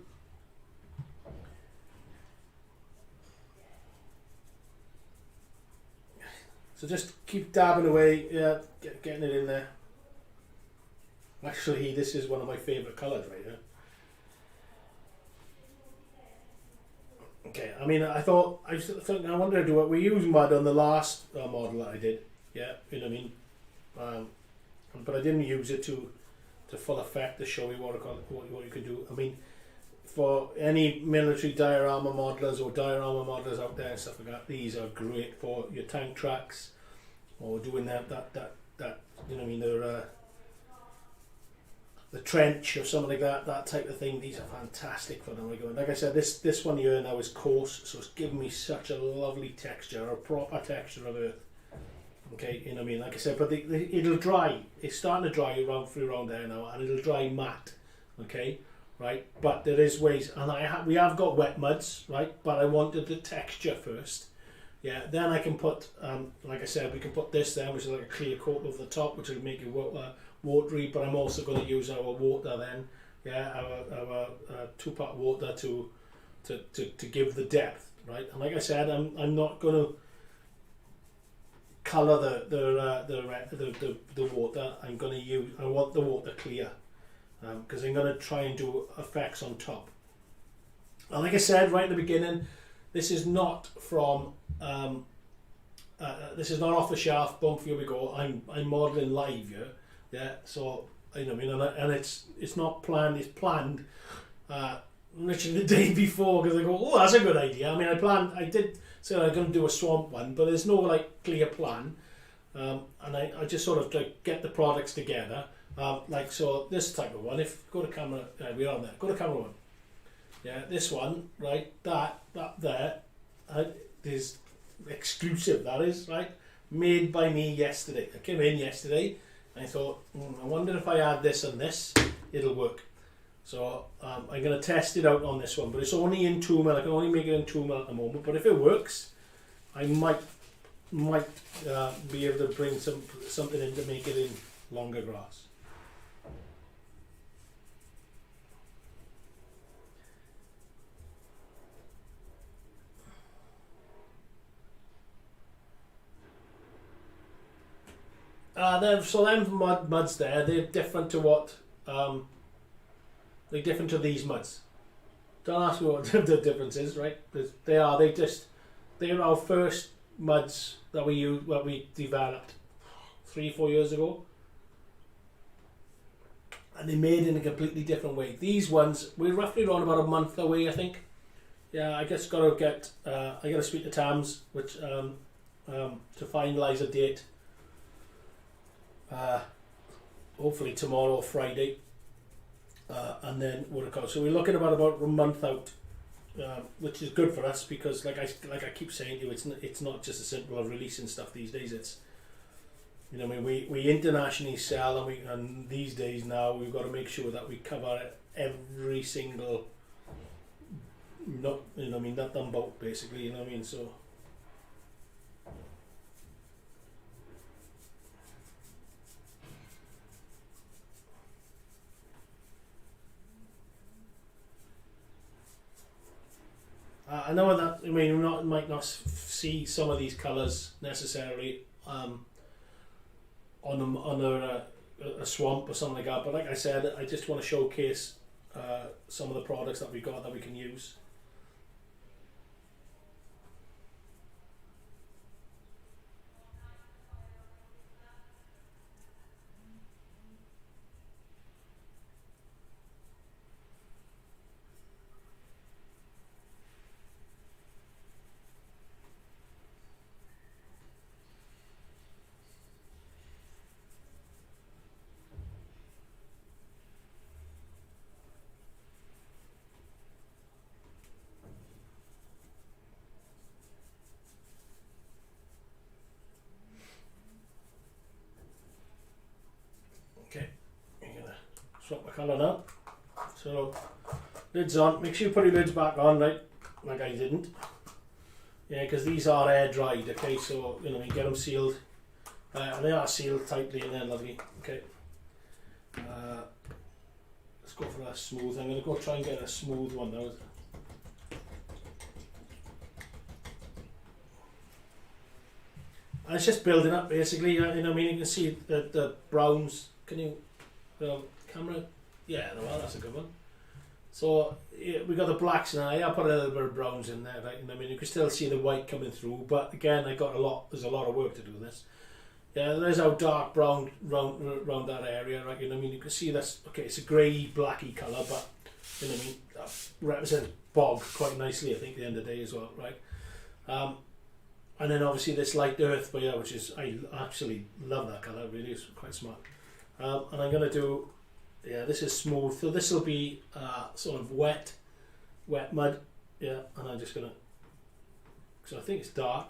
So just keep dabbing away. Yeah, getting it in there. Actually, this is one of my favourite colours right here. Okay, I mean, I thought, I wanted to do it. We used mud on the last model that I did, yeah, you know what I mean? But I didn't use it to full effect to show you what you could do. I mean, for any military diorama modelers or diorama modelers out there and stuff like that, these are great for your tank tracks or doing that you know what I mean, the trench or something like that type of thing. These are fantastic for them. Like I said, this one here now is coarse, so it's giving me such a lovely texture, a proper texture of earth. Okay, you know what I mean? Like I said, but it'll dry. It's starting to dry around there now, and it'll dry matte. Okay, right? But there is ways, and we have got wet muds, right? But I wanted the texture first. Yeah, then I can put, like I said, we can put this there, which is like a clear coat over the top, which will make it watery. But I'm also going to use our water then, yeah, our two-part water to give the depth, right? And like I said, I'm not going to colour the water. I'm going to use. I want the water clear, because I'm going to try and do effects on top. And like I said right at the beginning, this is not from. This is not off the shelf. Boom, here we go. I'm modelling live here. Yeah, so you know what I mean, and it's not planned. It's planned literally the day before, because I go, oh, that's a good idea. I mean, I did say I'm going to do a swamp one, but there's no like clear plan, and I just sort of like get the products together. Like so, this type of one. If go to camera, we're on there. Go to camera one. Yeah, this one, right? That there is exclusive. That is right, made by me yesterday. I came in yesterday. I thought, I wonder if I add this and this, it'll work. So I'm going to test it out on this one, but it's only in 2 mil. I can only make it in 2 mil at the moment. But if it works, I might be able to bring something in to make it in longer grass. So them muds there, they're different to what they're different to these muds. Don't ask me what the difference is, right? They're our first muds that we developed 3-4 years ago, and they're made in a completely different way. These ones we're roughly around about a month away, I think. Yeah, I just got to get I got to speak to Tams, which to finalise a date. Hopefully tomorrow or Friday, and then so we're looking about a month out, which is good for us, because like I keep saying to you, it's not just as simple as releasing stuff these days. It's, you know, I mean, we internationally sell, and these days now we've got to make sure that we cover every single nut and bolt, basically, you know what I mean. So I know that, I mean, you might not see some of these colours necessarily on a swamp or something like that, but like I said, I just want to showcase some of the products that we got that we can use. Okay, I'm gonna swap my colour now. So lids on. Make sure you put your lids back on, right? Like I didn't. Yeah, because these are air dried. Okay, so you know, you get them sealed, and they are sealed tightly, and they're lovely. Okay. Let's go for a smooth. I'm gonna go try and get a smooth one now. And it's just building up, basically. You know what I mean? You can see the browns. Can you, camera? Yeah, well, that's a good one. So yeah, we got the blacks now. I put a little bit of browns in there, right? And I mean, you can still see the white coming through, but again, there's a lot of work to do this. Yeah, there's our dark brown round that area, right? You know what I mean? You can see that's, okay, it's a grey, blacky colour, but, you know what I mean, that represents bog quite nicely, I think, at the end of the day as well, right? And then obviously this light earth, but yeah, which is, I actually love that colour, really, it's quite smart. And I'm going to do, yeah, this is smooth, so this will be sort of wet mud, yeah, and I'm just going to, so I think it's dark.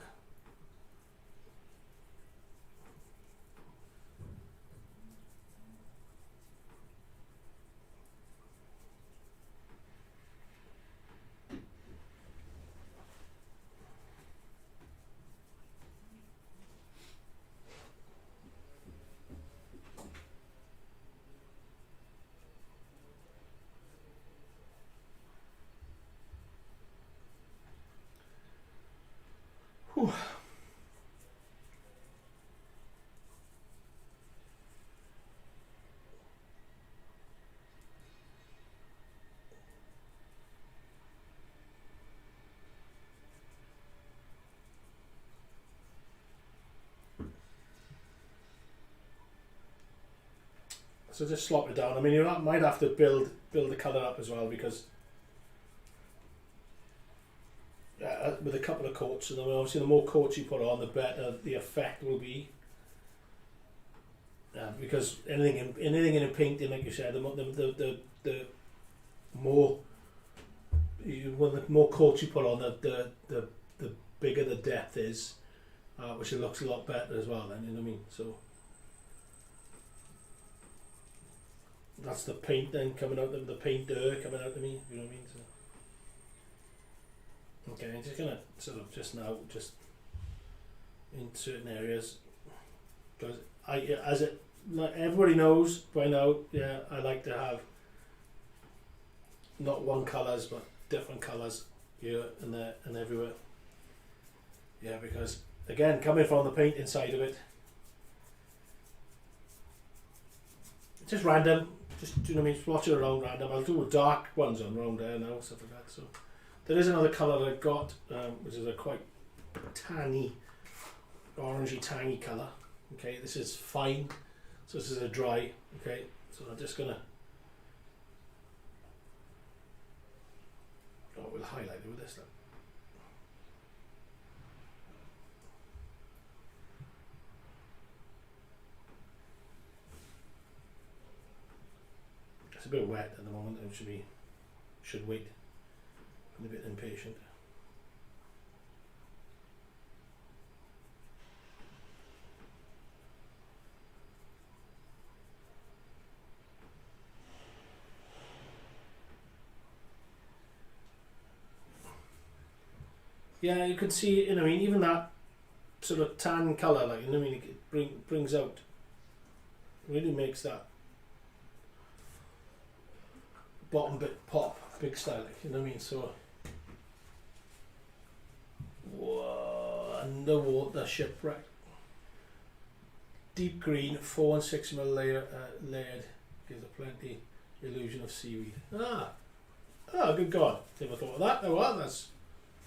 Whew. So just slop it down. I mean, you might have to build the colour up as well, because with a couple of coats, and then obviously the more coats you put on, the better the effect will be. Because anything in a painting, like you said, the more the more coats you put on, the bigger the depth is, which it looks a lot better as well. Then, you know what I mean? So that's the paint then coming out, the painter coming out to me. You know what I mean? So. Okay, I'm just gonna sort of just in certain areas, because like everybody knows by now, yeah, I like to have not one colours but different colours here and there and everywhere. Yeah, because again, coming from the painting side of it, just random, just, you know what I mean, splotch it around random. I'll do dark ones on around there now, stuff like that. So. There is another colour that I've got, which is a quite tangy, orangey tangy colour. Okay, this is fine, so this is a dry. Okay, so I'm just gonna, we'll highlight it with this then. It's a bit wet at the moment, and should wait. I'm a bit impatient. Yeah, you can see, you know, I mean, even that sort of tan colour, like, you know, I mean, it brings out, really makes that bottom bit pop big style, like, you know what I mean? So. Whoa, underwater shipwreck. Deep green, 4 and 6 mil layered, gives a plenty illusion of seaweed. Good God! Never thought of that. Oh well, that's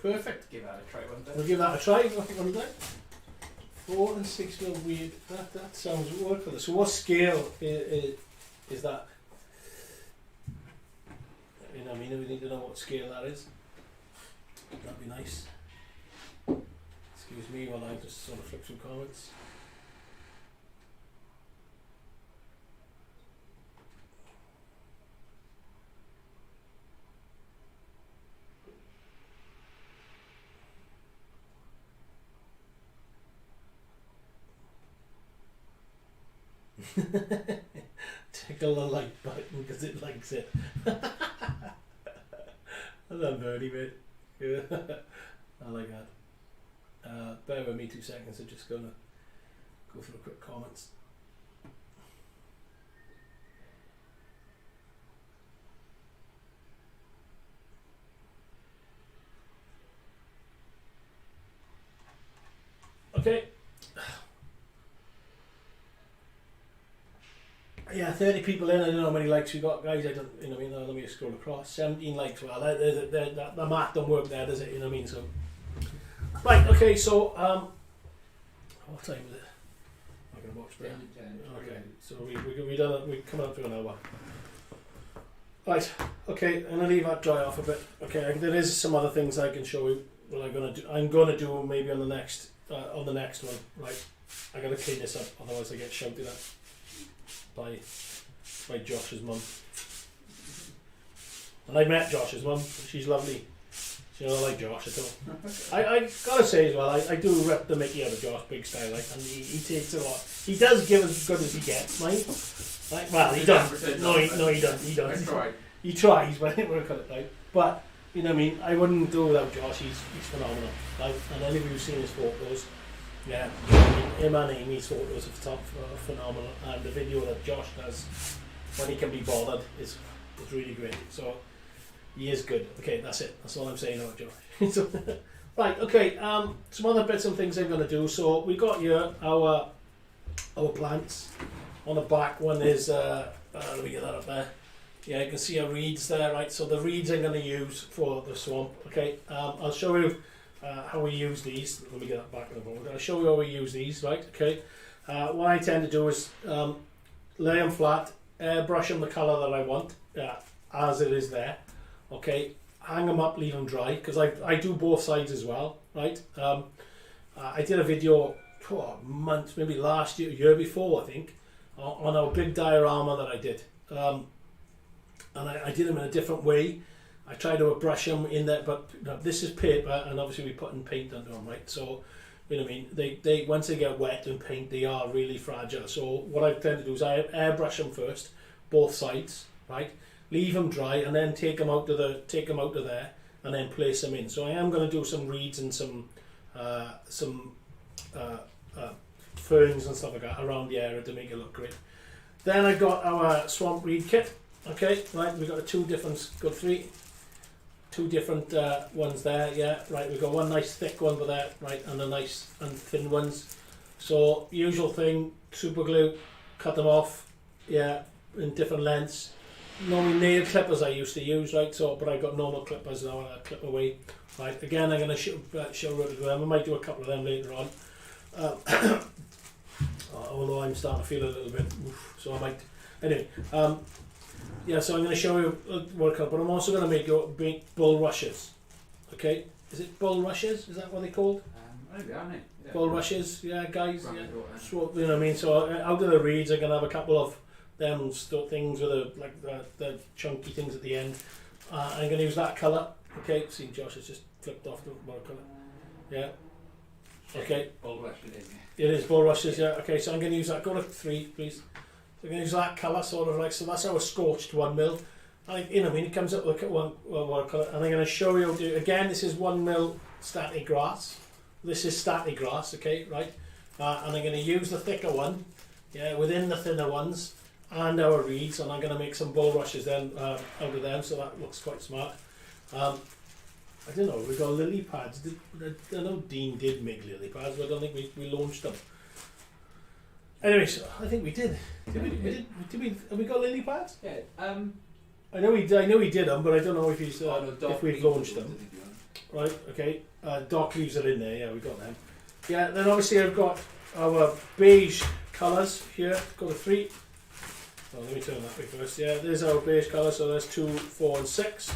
perfect. Give that a try one day. We'll give that a try one day. 4 and 6 mil weed. That sounds work for this. So what scale is that? You know, I mean, we need to know what scale that is. That'd be nice. Excuse me while I just sort of flip through comments. Tickle the like button because it likes it. That's a birdie, mate. I like that. Bear with me 2 seconds. I'm just gonna go through quick comments. Okay. Yeah, 30 people in. I don't know how many likes we got, guys. I don't, you know what I mean. Let me scroll across. 17 likes. Well, the math don't work there, does it? You know what I mean. So, right. Okay. So, what time is it? I'm gonna watch that. Okay. So we done it. We coming up to an hour. Right. Okay. I'm gonna leave that dry off a bit. Okay. There is some other things I can show you. What I'm gonna do maybe on the next one. Right. I gotta clean this up, otherwise I get shouted at by Josh's mum. And I met Josh's mum. She's lovely. She don't like Josh at all. I gotta say as well, I do rep the Mickey out of Josh big style, like, and he takes a lot. He does give as good as he gets, mate. Like, well, he doesn't. No, he doesn't. He does. He tries, but I think we're cut it right. But you know what I mean. I wouldn't do without Josh. He's phenomenal. Like, and any of you who've seen his photos, yeah, him and Amy's photos are phenomenal, and the video that Josh does when he can be bothered is really great. So he is good. Okay, that's it. That's all I'm saying about Josh. So, right. Okay. Some other bits and things I'm going to do. So we got here our plants. On the back one is let me get that up there. Yeah, you can see our reeds there, right? So the reeds I'm going to use for the swamp. Okay. I'll show you how we use these. Let me get that back in a moment. I'll show you how we use these, right? Okay. What I tend to do is lay them flat, airbrush them the colour that I want, as it is there. Okay. Hang them up, leave them dry, because I do both sides as well, right? I did a video months, maybe last year before, I think, on a big diorama that I did. And I did them in a different way. I try to brush them in there, but you know, this is paper, and obviously we put in paint under them, right? So, you know what I mean? They once they get wet in paint, they are really fragile. So what I tend to do is I airbrush them first, both sides, right? Leave them dry, and then take them out of there, and then place them in. So I am going to do some reeds and some ferns and stuff like that around the area to make it look great. Then I got our swamp reed kit. Okay, right, we've got two different ones there, yeah, right, we've got one nice thick one for that, right, and a nice and thin ones. So, usual thing, super glue, cut them off, yeah, in different lengths. Normally nail clippers I used to use, right, so, but I've got normal clippers now and I clip away. Right, again, I'm going to show how to do them. I might do a couple of them later on. Although I'm starting to feel a little bit, so I might, anyway, yeah, so I'm going to show you what I cut, but I'm also going to make bulrushes. Okay, is it bulrushes? Is that what they're called? Maybe, aren't they? Yeah. Bulrushes, yeah, guys. Yeah. So, you know what I mean. So out of the reeds, I'm going to have a couple of them things with the chunky things at the end. I'm going to use that colour. Okay, see, Josh has just flipped off the watercolour. Yeah. Okay. Bulrushes. It is bulrushes. Yeah. Okay, so I'm going to use that. Go to 3, please. So I'm going to use that colour, sort of like, so that's our scorched 1mm. You know, I mean, it comes up with one colour, and I'm going to show you, again, this is 1mm static grass. This is static grass, okay, right? And I'm going to use the thicker one, yeah, within the thinner ones, and our reeds, and I'm going to make some bulrushes then out of them, so that looks quite smart. I don't know, we got lily pads. I know Dean did make lily pads, but I don't think we launched them. Anyway, so I think we did. Have we got lily pads? Yeah. I know he did them, but I don't know if he's if we've launched them. Right. Okay. Dock leaves are in there. Yeah, we got them. Yeah. Then obviously I've got our beige colours here. Go to 3. Oh, let me turn that way first. Yeah, there's our beige colour. So there's 2, 4, and 6.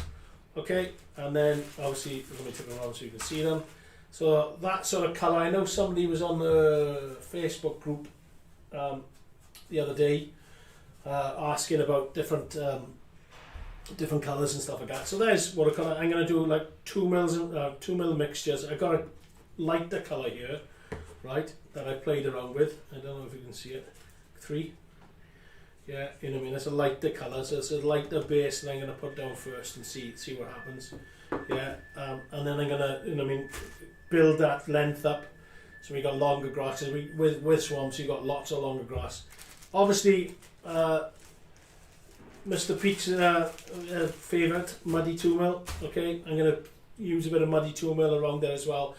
Okay. And then obviously let me turn around so you can see them. So that sort of colour. I know somebody was on the Facebook group the other day asking about different colours and stuff like that. So there's what I'm going to do, like 2mm mixtures. I've got a lighter colour here, right, that I played around with. I don't know if you can see it. 3. Yeah, you know what I mean. It's a lighter colour, so it's a lighter base that I'm going to put down first and see what happens. Yeah, and then I'm going to, you know what I mean, build that length up. So we got longer grass. With swamps, you got lots of longer grass. Obviously, Mr. Pete's favourite, muddy 2mm. Okay, I'm going to use a bit of muddy 2mm around there as well.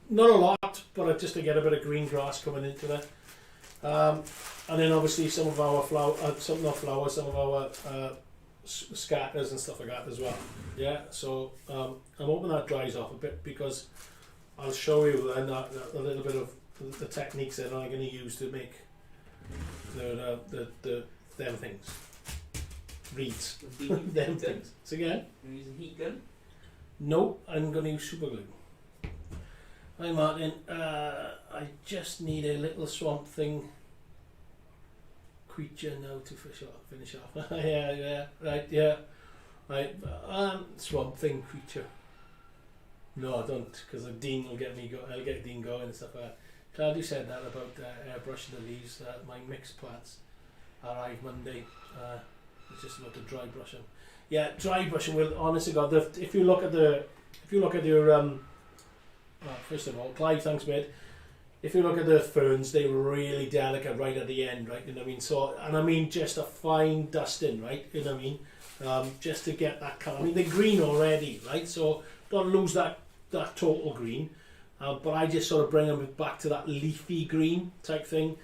Not a lot, but just to get a bit of green grass coming into there. and then obviously some of our some of our scatters and stuff like that as well. Yeah, so I'm hoping that dries off a bit, because I'll show you then a little bit of the techniques that I'm going to use to make them things. Reeds. Them things. So again? You're using heat gun? No, I'm going to use super glue. Hi Martin, I just need a little swamp thing creature now to finish off. Right, swamp thing creature. No, I don't, because Dean will get me I'll get Dean going and stuff like that. Glad you said that about airbrushing the leaves. My mixed plants arrive Monday. It's just about to dry brush them. Yeah, dry brushing will, honestly God, if you look at your first of all, Clive, thanks mate. If you look at the ferns, they were really delicate right at the end, right? You know what I mean? So, and I mean just a fine dusting, right? You know what I mean? Just to get that colour. I mean, they're green already, right? So don't lose that total green. But I just sort of bring them back to that leafy green type thing.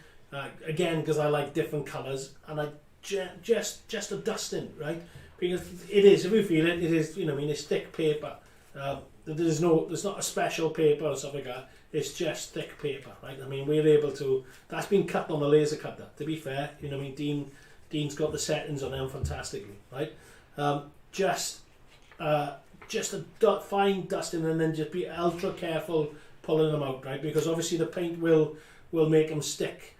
Again, because I like different colours, and I just a dusting, right? Because it is, if you feel it, it is, you know what I mean, it's thick paper. There's not a special paper or stuff like that. It's just thick paper, right? I mean, we're able to. That's been cut on the laser cutter. To be fair, you know what I mean. Dean's got the settings on them fantastically, right? Just a fine dusting, and then just be ultra careful pulling them out, right? Because obviously the paint will make them stick,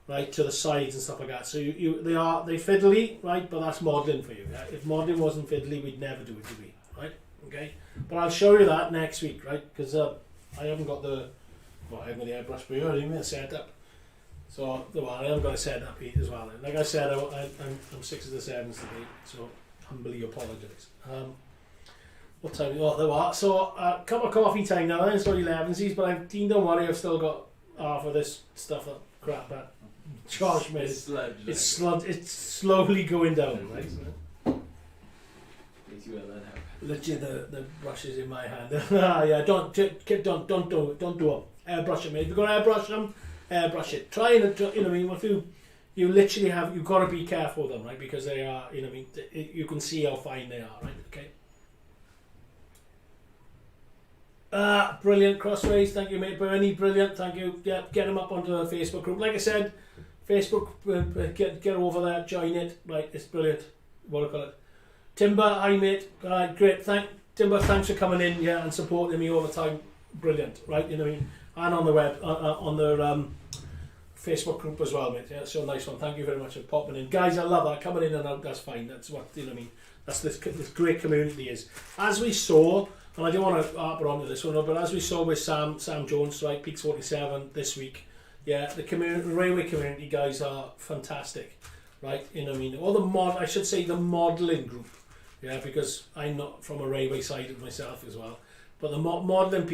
right, to the sides and stuff like that. So they fiddly, right? But that's modelling for you. Yeah? If modelling wasn't fiddly, we'd never do it, would we? Right? Okay. But I'll show you that next week, right? Because I haven't got the airbrush, but you already made a setup. So I haven't got a setup yet as well. And like I said, I'm 6 of the 7s today, so humbly apologise. What time? Oh, there are. So cup of coffee time now. It's only 11s, but Dean, don't worry, I've still got half of this stuff that crap. But gosh, mate, it's slowly going down, right? Literally the brush is in my hand. Yeah, don't do them. Airbrush them. If you're going to airbrush them, airbrush it. Try and, you know what I mean, if you literally you've got to be careful with them, right? Because they are, you know what I mean, you can see how fine they are, right? Okay. Brilliant, Crossways, thank you mate. Bernie, brilliant, thank you. Yeah, get them up onto the Facebook group. Like I said, Facebook, get over there, join it. Right, it's brilliant. What do I call it? Timber, hi mate. Great, Timber, thanks for coming in, yeah, and supporting me all the time. Brilliant, right? You know what I mean? And on the web, on the Facebook group as well, mate. Yeah, so nice one. Thank you very much for popping in, guys. I love that, coming in and out. That's fine. That's what, you know what I mean. That's this great community is. As we saw, and I don't want to harper onto this one, but as we saw with Sam Jones, right, Peaks 47 this week, yeah, the railway community guys are fantastic, right? You know what I mean? Or the the modelling group, yeah, because I'm not from a railway side of myself as well. But the modelling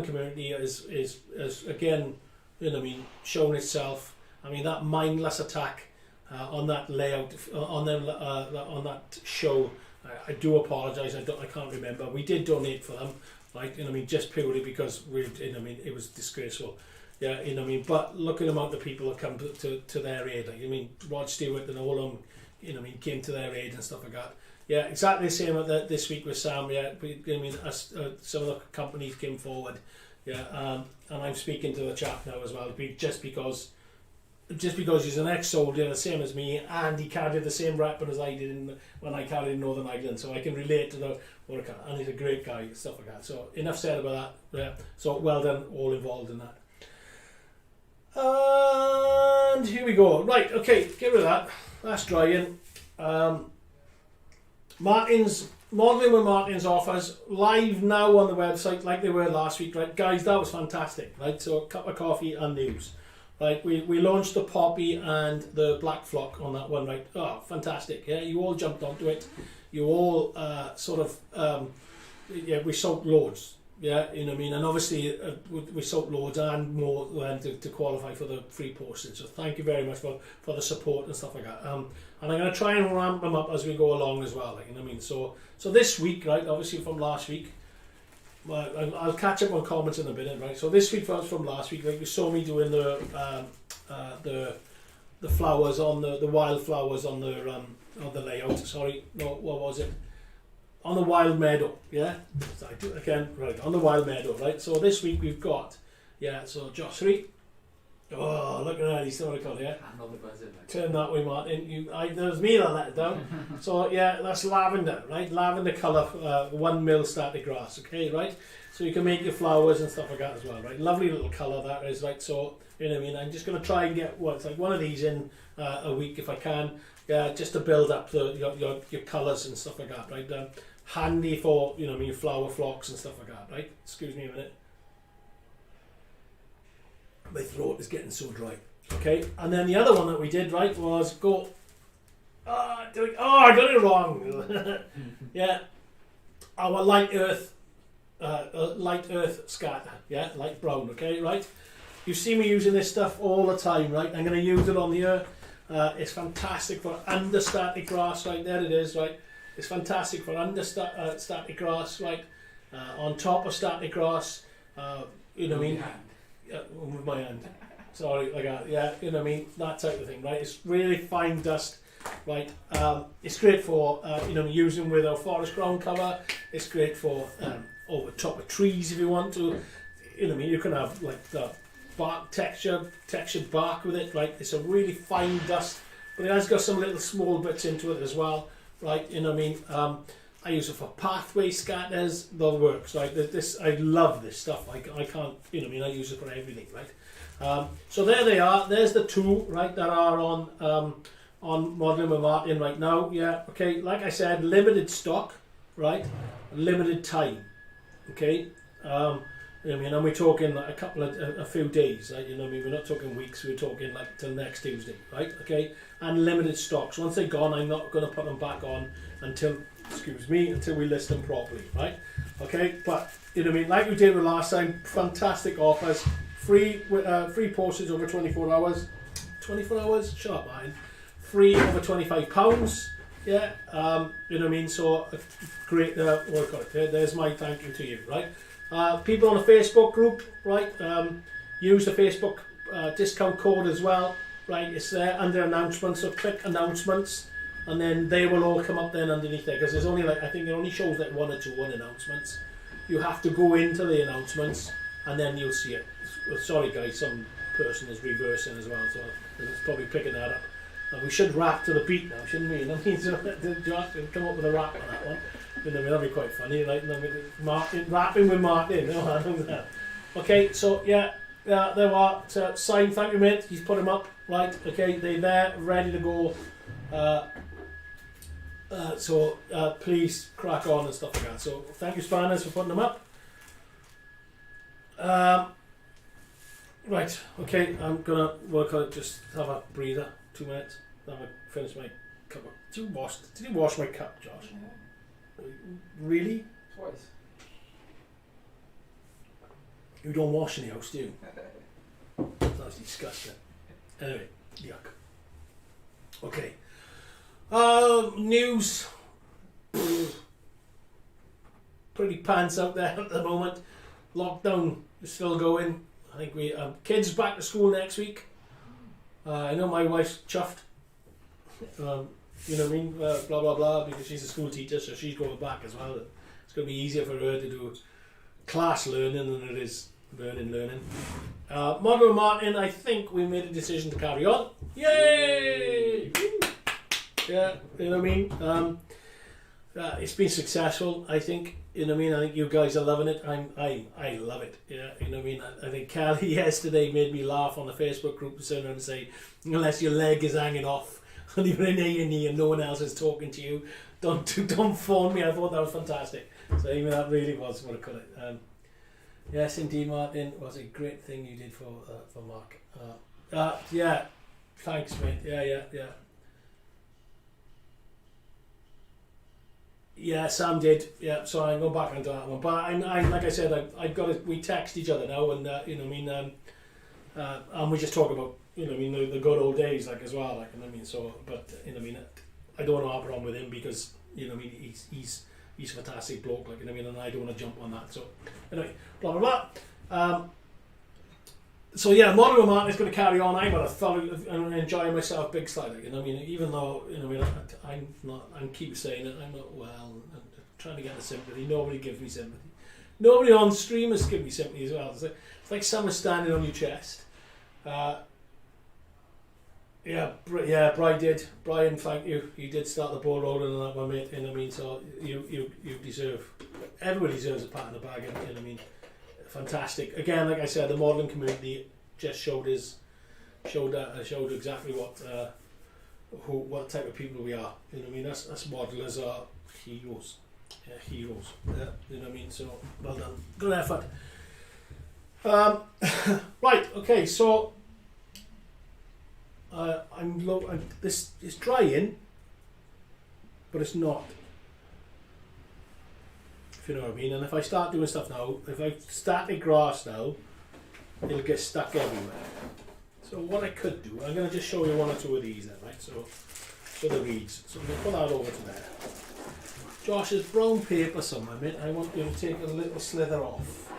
community is again, you know what I mean, shown itself. I mean, that mindless attack on that layout, on that show. I do apologise. I can't remember. We did donate for them, right? You know what I mean, just purely because you know what I mean, it was disgraceful. Yeah, you know what I mean. But look at the amount of people that come to their aid. Like, I mean, Rod Stewart and all of them, you know what I mean, came to their aid and stuff like that. Yeah, exactly the same this week with Sam. Yeah, I mean, some of the companies came forward. Yeah, and I'm speaking to the chap now as well, just because he's an ex-soldier, the same as me, and he carried the same weapon as I did when I carried in Northern Ireland, so I can relate to and he's a great guy, stuff like that. So enough said about that. Yeah. So well done, all involved in that. And here we go. Right, okay, get rid of that. That's drying. Modelling with Martyn's offers live now on the website like they were last week, right? Guys, that was fantastic, right? So a cup of coffee and news. Right, we launched the poppy and the black flock on that one, right? Oh, fantastic! Yeah, you all jumped onto it. You all we sold loads. Yeah, you know what I mean. And obviously we sold loads and more to qualify for the free postage. So thank you very much for the support and stuff like that. And I'm going to try and ramp them up as we go along as well. Like, you know what I mean. So this week, right? Obviously from last week. Well, I'll catch up on comments in a minute, right? So this week was from last week. Like you saw me doing the the flowers on the wildflowers on the layout. Sorry, no, what was it? On the wild meadow, yeah. So I do it again, right? On the wild meadow, right? So this week we've got, yeah. So Josh 3. Oh, look at that! He's still got yeah. I'm not the buzzer. Like. Turn that way, Martin. There's me that let it down. So yeah, that's lavender, right? Lavender colour, 1 mil static grass. Okay, right? So you can make your flowers and stuff like that as well, right? Lovely little colour that is, right? So you know what I mean. I'm just going to try and get one of these in a week if I can, just to build up your colours and stuff like that, right? Handy for you know what I mean, flower flocks and stuff like that, right? Excuse me a minute. My throat is getting so dry. Okay, and then the other one that we did, right, was go. I got it wrong. Yeah, our light earth scatter. Yeah, light brown. Okay, right. You see me using this stuff all the time, right? I'm going to use it on the earth. It's fantastic for understatic grass, right? There it is, right? It's fantastic for static grass, right? On top of static grass, you know what I mean. With my hand, sorry, like that, yeah, you know what I mean, that type of thing, right? It's really fine dust, right? It's great for you know, using with our forest ground cover. It's great for over top of trees if you want to. You know what I mean, you can have like the bark textured bark with it, right? It's a really fine dust, but it has got some little small bits into it as well, right? You know what I mean. I use it for pathway scatters, the works, right? I love this stuff. I can't, you know what I mean, I use it for everything, right? So there they are. There's the two, right, that are on Modelling with Martyn right now. Yeah, okay, like I said, limited stock, right? Limited time, okay? You know what I mean, and we're talking like a few days, right? You know what I mean, we're not talking weeks, we're talking like till next Tuesday, right? Okay, and limited stocks. Once they're gone, I'm not going to put them back on until we list them properly, right? Okay, but you know what I mean, like we did with last time, fantastic offers, free postage over 24 hours, 24 hours, shut up, Martyn, free over £25, yeah, you know what I mean, so great, what I got it, there's my thank you to you, right? People on the Facebook group, right, use the Facebook discount code as well, right, it's there under announcements, so click announcements, and then they will all come up then underneath there, because there's only like, I think it only shows like 1 or 2 announcements. You have to go into the announcements and then you'll see it. Sorry guys, some person is reversing as well, so it's probably picking that up. And we should rap to the beat now, shouldn't we? And I mean, so come up with a rap on that one. You know, that'll be quite funny, right? Martyn, rapping with Martyn. Okay, so yeah, there are signed. Thank you, mate. He's put them up, right? Okay, they're there, ready to go. So please crack on and stuff like that. So thank you, Spanners, for putting them up. Right, okay, I'm gonna work on it. Just have a breather, 2 minutes. Then I'll finish my cup. Did you wash my cup, Josh? Yeah. Really? Twice. You don't wash in the house, do you? That's disgusting. Anyway, yuck. Okay. News. Pretty pants out there at the moment. Lockdown is still going. I think we kids back to school next week. I know my wife's chuffed. You know what I mean? Blah blah blah, because she's a school teacher, so she's going back as well. It's going to be easier for her to do class learning than it is learning. Modelling with Martyn, I think we made a decision to carry on. Yay! Yeah, you know what I mean. It's been successful, I think. You know what I mean. I think you guys are loving it. I love it. Yeah, you know what I mean. I think Callie yesterday made me laugh on the Facebook group and sit around and say, unless your leg is hanging off and you're in A&E and no one else is talking to you, don't phone me. I thought that was fantastic. So even that really was what I call it. Yes, indeed, Martyn, was a great thing you did for Mark. Yeah, thanks, mate. Yeah. Yeah, Sam did. Yeah, so I go back onto that one. But I like I said, I've got it. We text each other now, and you know what I mean. And we just talk about, you know what I mean, the good old days, like as well, like, you know what I mean. So, but you know what I mean, I don't want to harp on with him because you know what I mean, he's a fantastic bloke, like, you know what I mean, and I don't want to jump on that. So anyway, blah blah blah. So yeah, Modelling with Martyn is going to carry on. I'm going to thoroughly enjoy myself big style. You know what I mean? Even though, you know what I mean, I keep saying it, I'm not well, and trying to get the sympathy. Nobody gives me sympathy. Nobody on stream has given me sympathy as well. It's like someone standing on your chest. Brian did. Brian, thank you. You did start the ball rolling on that one, mate. You know what I mean? So you deserve. Everybody deserves a pat on the back. You know what I mean? Fantastic. Again, like I said, the modelling community just showed exactly what type of people we are. You know what I mean? Us modelers are heroes. Yeah, heroes. Yeah, you know what I mean? So well done. Good effort. Right. Okay. So this is drying, but it's not. If you know what I mean. And if I start doing stuff now, if I static grass now, it'll get stuck everywhere. So what I could do, I'm going to just show you one or two of these then, right? So the reeds. So I'm going to put that over to there. Josh's brown paper somewhere, mate. I want you to take a little slither off.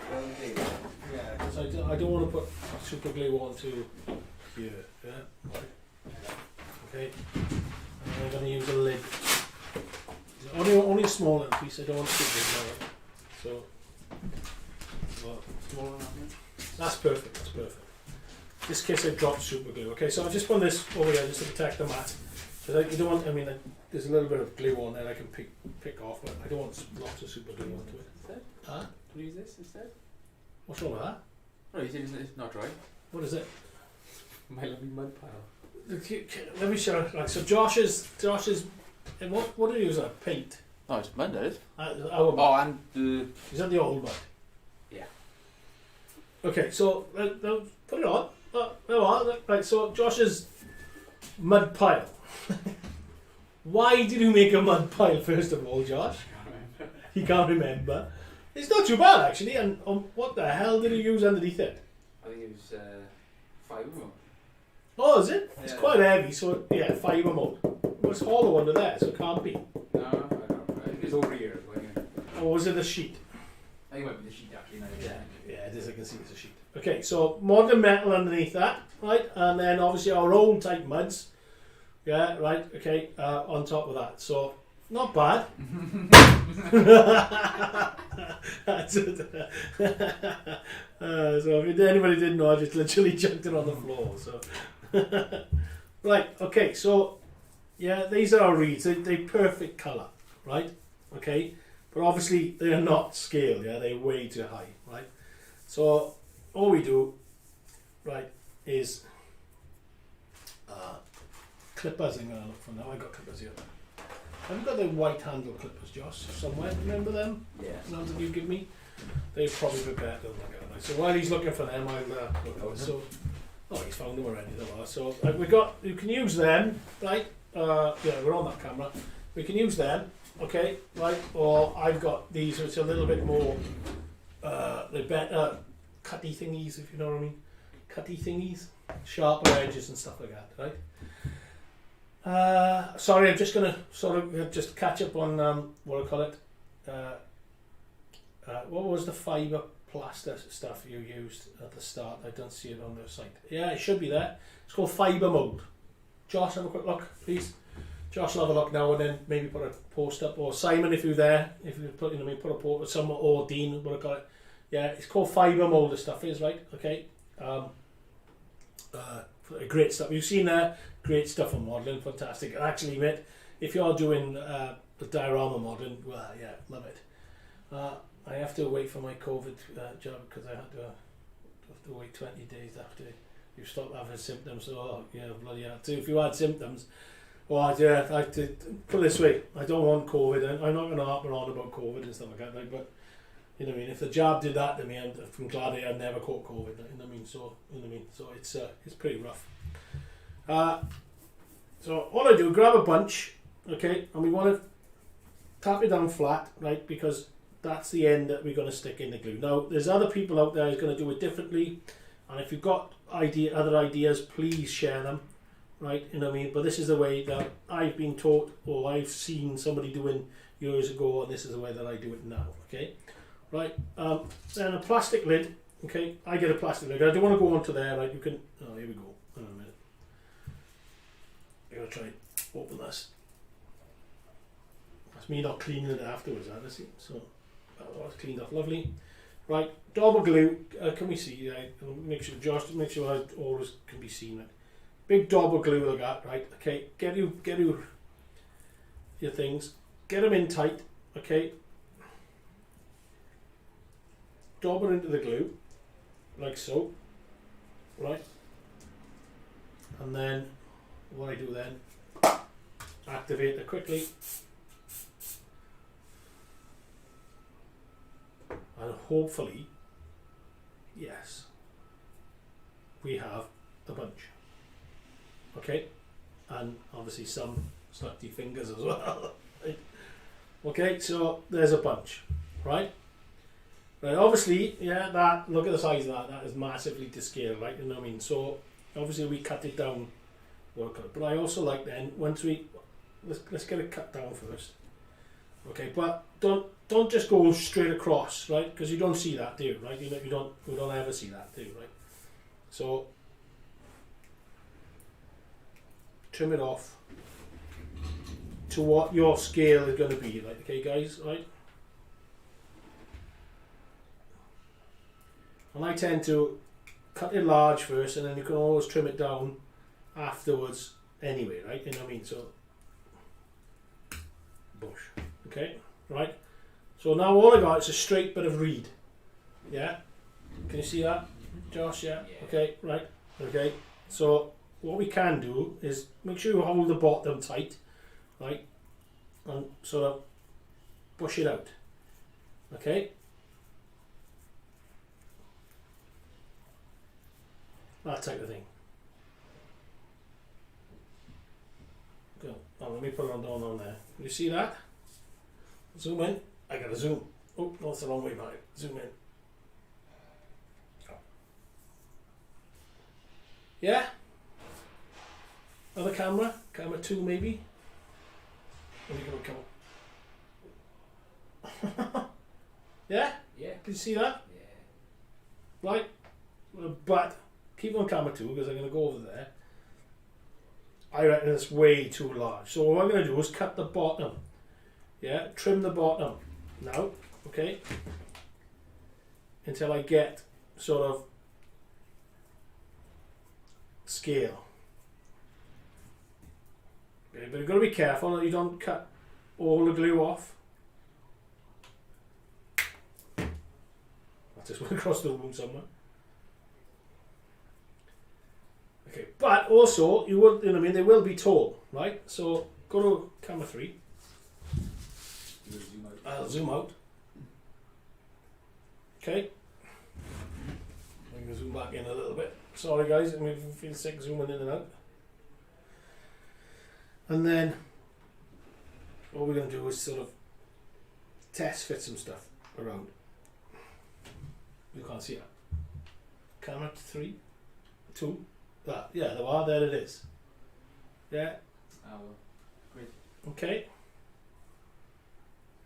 Yeah, because I don't want to put super glue onto here. Yeah. Okay. And I'm going to use a lid. Only a small little piece. I don't want to stick it. So, Smaller than that's perfect. That's perfect. This case I dropped super glue. Okay, so I just put this over here just to protect the mat. So you don't want. I mean, there's a little bit of glue on there I can pick off, but I don't want lots of super glue onto it. Instead? Huh? Can we use this instead? What's wrong with that? No, you said it's not dry. What is it? My lovely mud pile. Let me show. Right, so Josh's. And what do you use? Paint. Oh, it's mud, that is. Our mud. Oh, and the. Is that the old mud? Yeah. Okay, so put it on. Right, so Josh's mud pile. Why did you make a mud pile first of all, Josh? He can't remember. It's not too bad actually. And what the hell did you use underneath it? I think it was fibre. Oh, is it? It's Yeah. quite heavy, so yeah, fibre mold. Well, it's hollow under there, so it can't be. No, I don't know. I think it's over here. Or was it a sheet? I think it might be the sheet actually. No, Yeah, it is. I can see it's a sheet. Okay, so modern metal underneath that, right? And then obviously our old type muds. Yeah, right. Okay, on top of that. So not bad. That's it. So if anybody didn't know, I just literally chucked it on the floor. So right. Okay. So yeah, these are our reeds. They're perfect colour, right? Okay, but obviously they are not scale. Yeah, they're way too high, right? So all we do, right, is clippers. I'm going to look for now. I got clippers here. Have you got the white handle clippers, Josh, somewhere? Remember them? Yeah. The ones that you give me? They've probably prepared them. So while he's looking for them, I'll look at it. So, he's found them already. So you can use them, right? Yeah, we're on that camera. We can use them, okay, right? Or I've got these, which are a little bit more, they're better cutty thingies, if you know what I mean. Cutty thingies, sharper edges and stuff like that, right? Sorry, I'm just going to sort of just catch up on what I call it. What was the fibre plaster stuff you used at the start? I don't see it on the site. Yeah, it should be there. It's called fibre mold. Josh, have a quick look, please. Josh will have a look now and then maybe put a post up, or Simon if you're there, if you put put a post, someone, or Dean, what I call it. Yeah, it's called fibre mold. The stuff is right. Okay. Great stuff. You've seen there. Great stuff on modelling, fantastic. And actually, mate, if you're doing the diorama modelling, well, yeah, love it. I have to wait for my COVID job because I have to wait 20 days after you stop having symptoms. So, yeah, bloody hell. So if you had symptoms, well, yeah, I have to put it this way, I don't want COVID. I'm not going to harp on about COVID and stuff like that, but you know what I mean, if the jab did that to me, I'm glad I never caught COVID. You know what I mean? So, you know what I mean? So it's pretty rough. So all I do, grab a bunch, okay, and we want to tap it down flat, right, because that's the end that we're going to stick in the glue. Now, there's other people out there who's going to do it differently, and if you've got other ideas, please share them, right, you know what I mean? But this is the way that I've been taught, or I've seen somebody doing years ago, and this is the way that I do it now, okay? Right, then a plastic lid Okay, I get a plastic leg. I don't want to go onto there, right? You can. Oh, here we go. Hang on a minute. I gotta try and open this. That's me not cleaning it afterwards, honestly. So that's cleaned up, lovely. Right, double glue. Can we see? Make sure, Josh, make sure I always can be seen. Right? Big double glue like that. Right. Okay. Get your things. Get them in tight. Okay. Double into the glue, like so. Right. And then what I do then? Activate it quickly. And hopefully, yes, we have a bunch. Okay, and obviously some stuck to your fingers as well. Right? Okay, so there's a bunch, right? Right, obviously, yeah, that, look at the size of that, that is massively to scale, right? You know what I mean? So obviously we cut it down, but I also like then, once we, let's get it cut down first. Okay, but don't just go straight across, right? Because you don't see that, do you? Right? You don't ever see that, do you? Right? So trim it off to what your scale is going to be, like. Okay, guys, right? And I tend to cut it large first, and then you can always trim it down afterwards, anyway, right? You know what I mean? So bush, okay, right? So now all I got is a straight bit of reed. Yeah? Can you see that, Josh? Yeah? Yeah. Okay, right. Okay. So what we can do is make sure you hold the bottom tight, right? And sort of push it out. Okay? That type of thing. Go. Oh, let me put it on there. You see that? Zoom in. I gotta zoom. Oh, no, that's the wrong way about it. Zoom in. Yeah? Other camera? Camera 2 maybe? Let me go camera. Yeah? Yeah. Can you see that? Yeah. Right? But keep on camera 2 because I'm going to go over there. I reckon it's way too large. So what I'm going to do is cut the bottom. Yeah? Trim the bottom. Now, okay? Until I get sort of scale. Okay, but you've got to be careful that you don't cut all the glue off. I just went across the room somewhere. Okay, but also you will, you know what I mean, they will be tall, right? So go to camera 3. You zoom out. I'll zoom out. Okay. I'm going to zoom back in a little bit. Sorry guys, I feel sick zooming in and out. And then what we're going to do is sort of test fit some stuff around. You can't see it. Camera 3, 2. That, yeah, there it is. Yeah. Oh, great. Okay.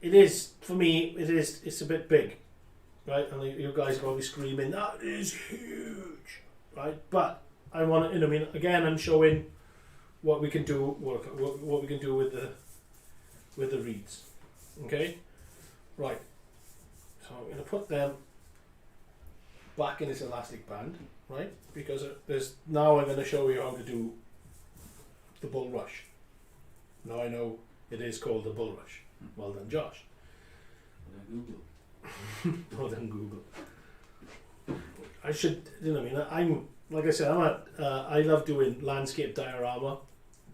It is, for me, it's a bit big, right? And you guys are probably screaming, that is huge, right? But I want to, you know, I mean, again, I'm showing what we can do, what we can do with the reeds. Okay, right. So I'm going to put them back in this elastic band, right? Because now I'm going to show you how to do the bulrush. Now I know it is called the bulrush. Well done, Josh. Google. Well done, Google. I should, you know, what I mean, I'm, like I said, I love doing landscape diorama,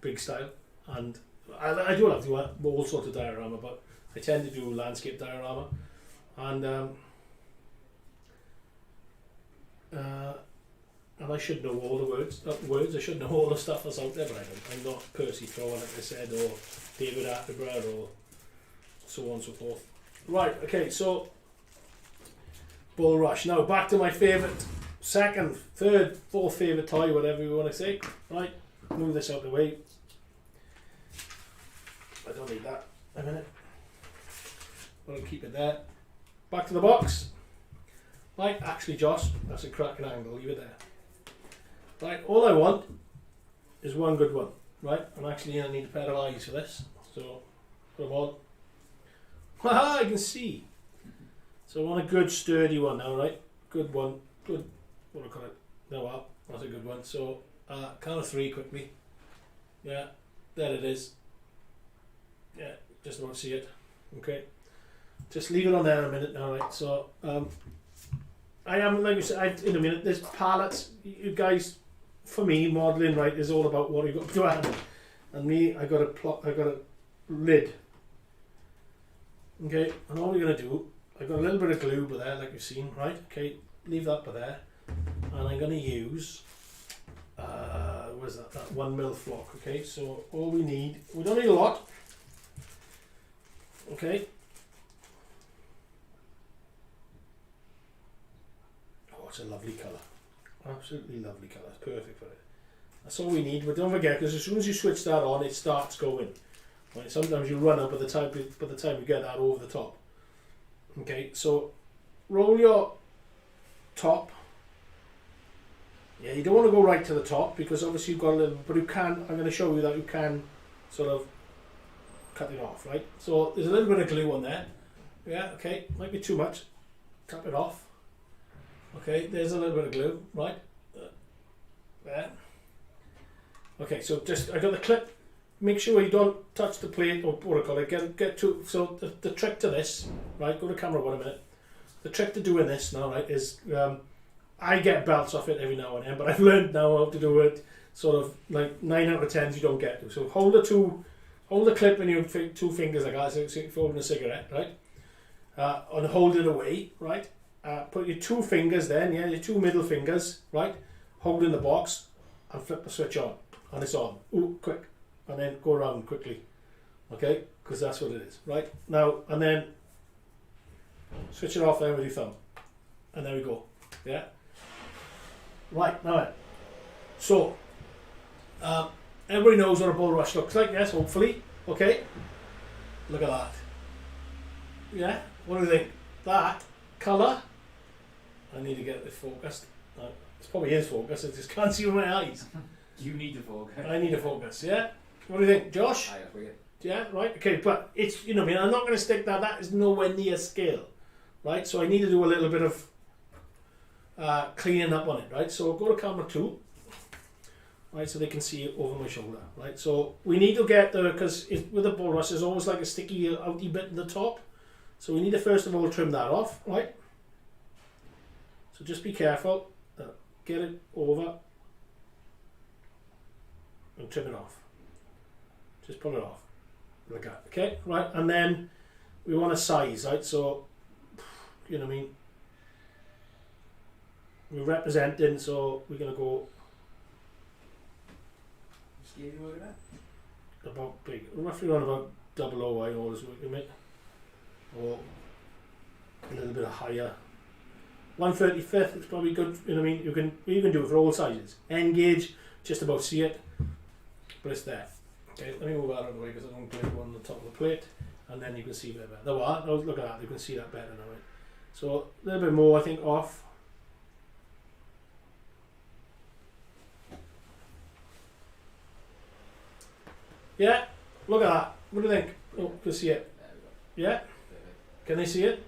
big style, and I do love doing all sorts of diorama, but I tend to do landscape diorama, and I should know all the words. I should know all the stuff that's out there, but I don't. I'm not Percy Thrower, like I said, or David Attenborough, or so on and so forth. Right, okay, so bulrush. Now back to my favourite, second, third, fourth favourite toy, whatever you want to say. Right, move this out of the way. I don't need that. A minute. I'll keep it there. Back to the box. Right, actually Josh, that's a cracking angle, leave it there. Right, all I want is one good one, right? And actually I need a pair of eyes for this, so put them on. Haha, I can see. So I want a good sturdy one now, right? Good one, good, what do I call it? No, well, that's a good one. So count of 3 quickly. Yeah, there it is. Yeah, just about to see it. Okay, just leave it on there a minute now, right? So I am, like you said, in a minute. There's palettes, you guys. For me, modelling, right, is all about what you've got to hand. And me, I got a lid. Okay, and all we're gonna do, I got a little bit of glue by there, like you've seen, right? Okay, leave that by there, and I'm gonna use where's that 1mm flock. Okay, so all we need, we don't need a lot. Okay. Oh, it's a lovely colour. Absolutely lovely colour. It's perfect for it. That's all we need. But don't forget, because as soon as you switch that on, it starts going. Right? Sometimes you run out by the time you get that over the top. Okay, so roll your top. Yeah, you don't want to go right to the top because obviously you've got a little, but you can, I'm going to show you that you can sort of cut it off, right? So there's a little bit of glue on there. Yeah, okay, might be too much. Tap it off. Okay, there's a little bit of glue, right? There. Okay, so just, I got the clip. Make sure you don't touch the plate, or what I call it, get to, so the trick to this, right, go to camera 1 a minute. The trick to doing this now, right, is, I get belts off it every now and then, but I've learned now how to do it, sort of, like 9 out of 10 you don't get to. So hold the clip in your 2 fingers like that, so you're holding a cigarette, right? And hold it away, right? Put your 2 fingers then, yeah, your 2 middle fingers, right? Hold in the box and flip the switch on, and it's on. Ooh, quick. And then go around quickly, okay? Because that's what it is, right? Now, and then switch it off there with your thumb. And there we go, yeah? Right, now then. So, everybody knows what a bulrush looks like, yes, hopefully, okay? Look at that. Yeah, what do you think? That colour, I need to get it focused. It's probably is focused, I just can't see with my eyes. You need to focus. I need to focus, yeah? What do you think, Josh? I agree. Yeah, right, okay, but it's, you know, I mean, I'm not going to stick that is nowhere near scale, right? So I need to do a little bit of cleaning up on it, right? So go to camera 2, right, so they can see it over my shoulder, right? So we need to get the, because with the bulrush, there's always like a sticky, outy bit in the top. So we need to first of all trim that off, right? So just be careful, get it over and trim it off. Just pull it off, like that, okay? Right, and then we want a size, right? So, you know what I mean? We're representing, so we're going to go Scale you over that? about big, roughly around about 00 I always work with, or a little bit higher. 1/35 is probably good, you know what I mean? You can do it for all sizes. End gauge, just about see it, but it's there. Okay, let me move that out of the way because I don't glue on the top of the plate, and then you can see better. No, look at that, you can see that better now, right? So a little bit more, I think, off. Yeah, look at that. What do you think? Oh, you can see it. There we go. Yeah? Can they see it?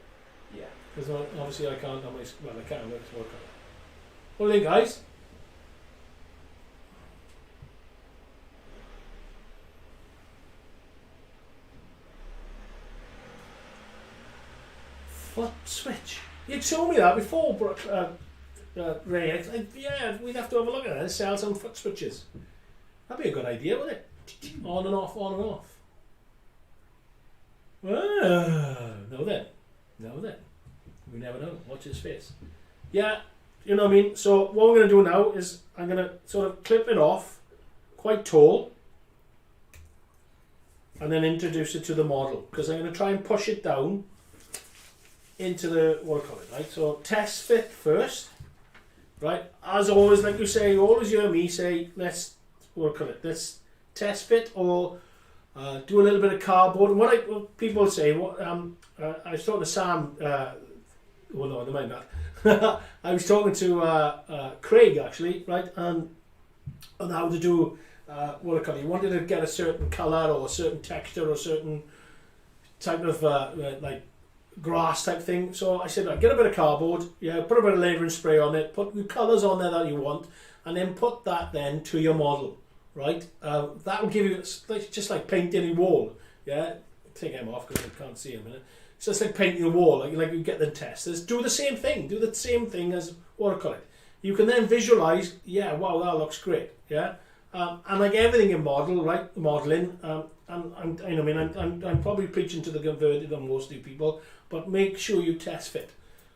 Yeah. Because obviously I can't, well I can, but it's more colour. What do you think, guys? Foot switch. You showed me that before, Ray. Yeah, we'd have to have a look at that and sell some foot switches. That'd be a good idea, wouldn't it? On and off, on and off. No then. We never know. Watch his face. Yeah, you know what I mean? So what we're going to do now is I'm going to sort of clip it off quite tall and then introduce it to the model, because I'm going to try and push it down into the, what I call it, right? So test fit first, right? As always, like you say, you always hear me say, let's, what I call it, let's test fit or do a little bit of cardboard. And what people say, I was talking to Sam, well no, never mind that. I was talking to Craig actually, right, on how to do what do you call it? He wanted to get a certain colour or a certain texture or a certain type of like grass type thing. So I said, right, get a bit of cardboard, yeah, put a bit of layering spray on it, put the colours on there that you want, and then put that then to your model, right? That will give you, it's just like painting a wall, yeah. Take them off because I can't see in a minute. It's just like painting a wall, like you get the testers. Do the same thing. Do the same thing as what do I call it. You can then visualize. Yeah, wow, that looks great. Yeah, and like everything in modeling. I'm probably preaching to the converted on most of you people, but make sure you test fit.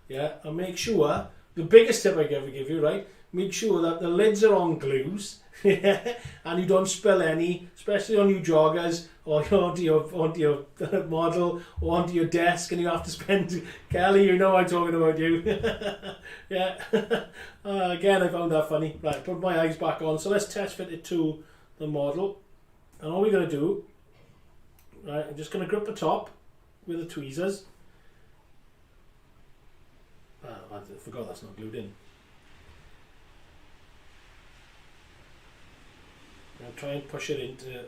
Yeah, and make sure the biggest tip I can ever give you, right? Make sure that the lids are on glues, yeah, and you don't spill any, especially on your joggers or onto your model or onto your desk, and you have to spend. Kelly, you know I'm talking about you. Yeah. Again, I found that funny. Right, put my eyes back on. So let's test fit it to the model, and all we're going to do, right? I'm just going to grip the top with the tweezers. I forgot that's not glued in. I'll try and push it into. There's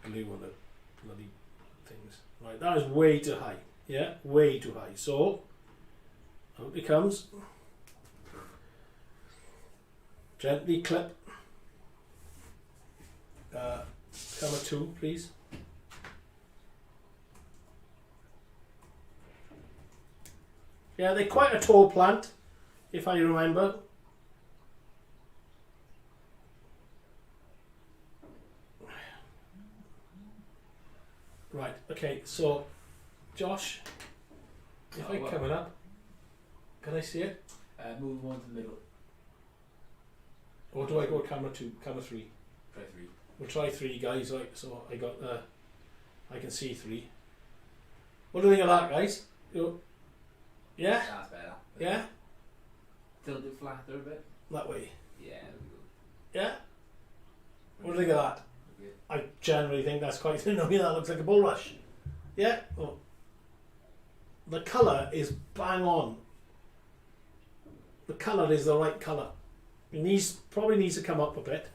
glue on the bloody things. Right, that is way too high. Yeah, way too high. So, out it comes. Gently clip. Camera 2, please. Yeah, they're quite a tall plant, if I remember. Right, okay, so Josh, if I come it up, can I see it? Move one to the middle. Or do I go camera 2, camera 3? Try 3. We'll try 3, guys, right, so I got I can see 3. What do you think of that, guys? Yeah? That's better. Yeah? Tilt it flatter a bit. That way. Yeah, there we go. Yeah? What do you think of that? Okay. I generally think that's quite thin. I mean, that looks like a bulrush. Yeah? Oh. The colour is bang on. The colour is the right colour. It probably needs to come up a bit.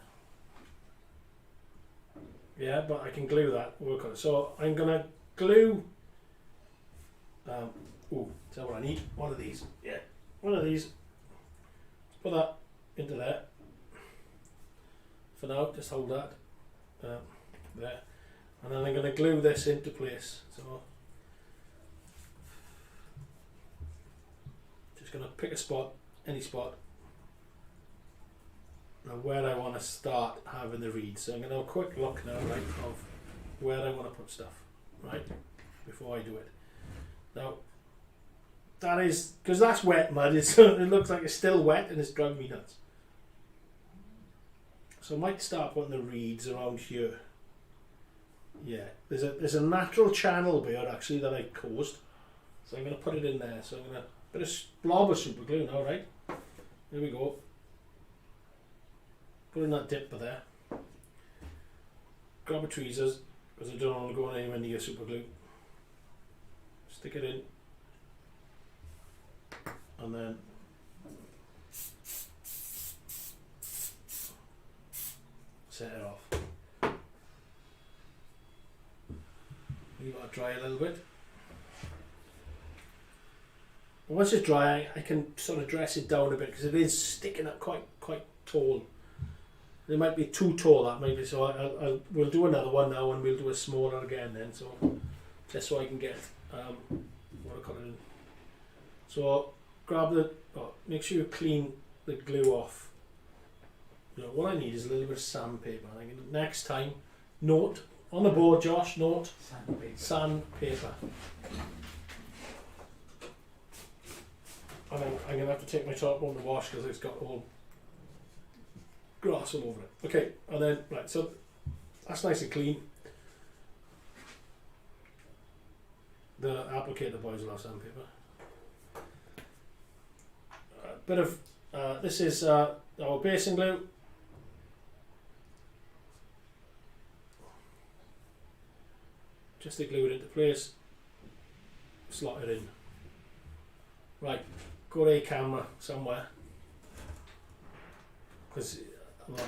Yeah, but I can glue that, work on it. So I'm going to glue... tell what I need. One of these. Yeah, one of these. Put that into there. For now, just hold that. There. And then I'm going to glue this into place. So, just going to pick a spot, any spot. Now where I want to start having the reeds. So I'm going to have a quick look now, right, of where I want to put stuff, right, before I do it. Now, that is, because that's wet mud, it looks like it's still wet and it's drug me nuts. So I might start putting the reeds around here. Yeah, there's a natural channel there actually that I caused. So I'm going to put it in there. So I'm going to put a blob of super glue now, right? There we go. Put in that dipper there. Grab a tweezers, because I don't want to go anywhere near super glue. Stick it in. And then set it off. Leave it dry a little bit. And once it's dry, I can sort of dress it down a bit because it is sticking up quite tall. It might be too tall, that maybe. So we'll do another one now, and we'll do a smaller again then. So just so I can get what I call it in. So grab make sure you clean the glue off. You know, what I need is a little bit of sandpaper. Next time, note on the board, Josh. Note sandpaper. And I'm going to have to take my top on the wash because it's got all grass all over it. Okay, and then, right, so that's nice and clean. The applicator boys will have sandpaper. A bit of, this is our basing glue. Just to glue it into place, slot it in. Right, got a camera somewhere. Because, look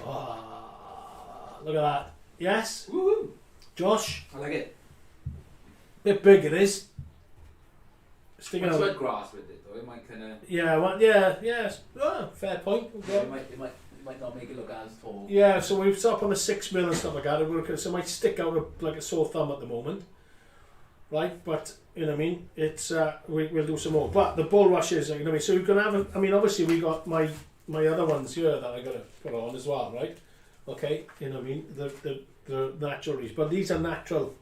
at that. Yes? Woohoo! Josh? I like it. Bit big it is. Sticking Once you out. add grass with it though, it might kind of. Yeah, well, yeah, yes. Oh, fair point. It might not make it look as tall. Yeah, so we've set up on a 6mm and stuff like that. So it might stick out like a sore thumb at the moment. Right, but, you know what I mean? It's, we'll do some more. But the bulrushes, you know what I mean? So you can have, obviously we got my other ones here that I got to put on as well, right? Okay, you know what I mean? The natural reeds. But these are natural,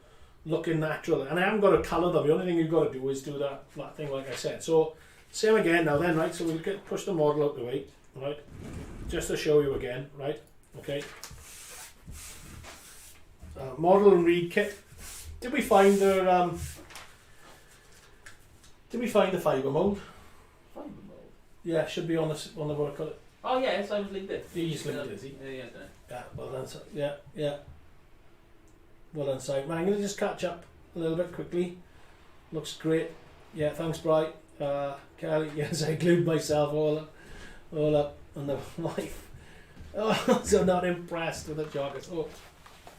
looking natural. And I haven't got to colour them. The only thing you've got to do is do that thing like I said. So, same again now then, right? So we'll push the model out the way, right? Just to show you again, right? Okay. Model and reed kit. Did we find the fibre mould? Fibre mold. Yeah, should be on the what I call it. Oh yeah, so I was linked it. You just linked it, is he? Yeah. Yeah, well done. Yeah. Well done, Si. Right, I'm going to just catch up a little bit quickly. Looks great. Yeah, thanks, Bri. Kelly, yes, I glued myself all up on the life. Oh, so not impressed with the joggers. Oh,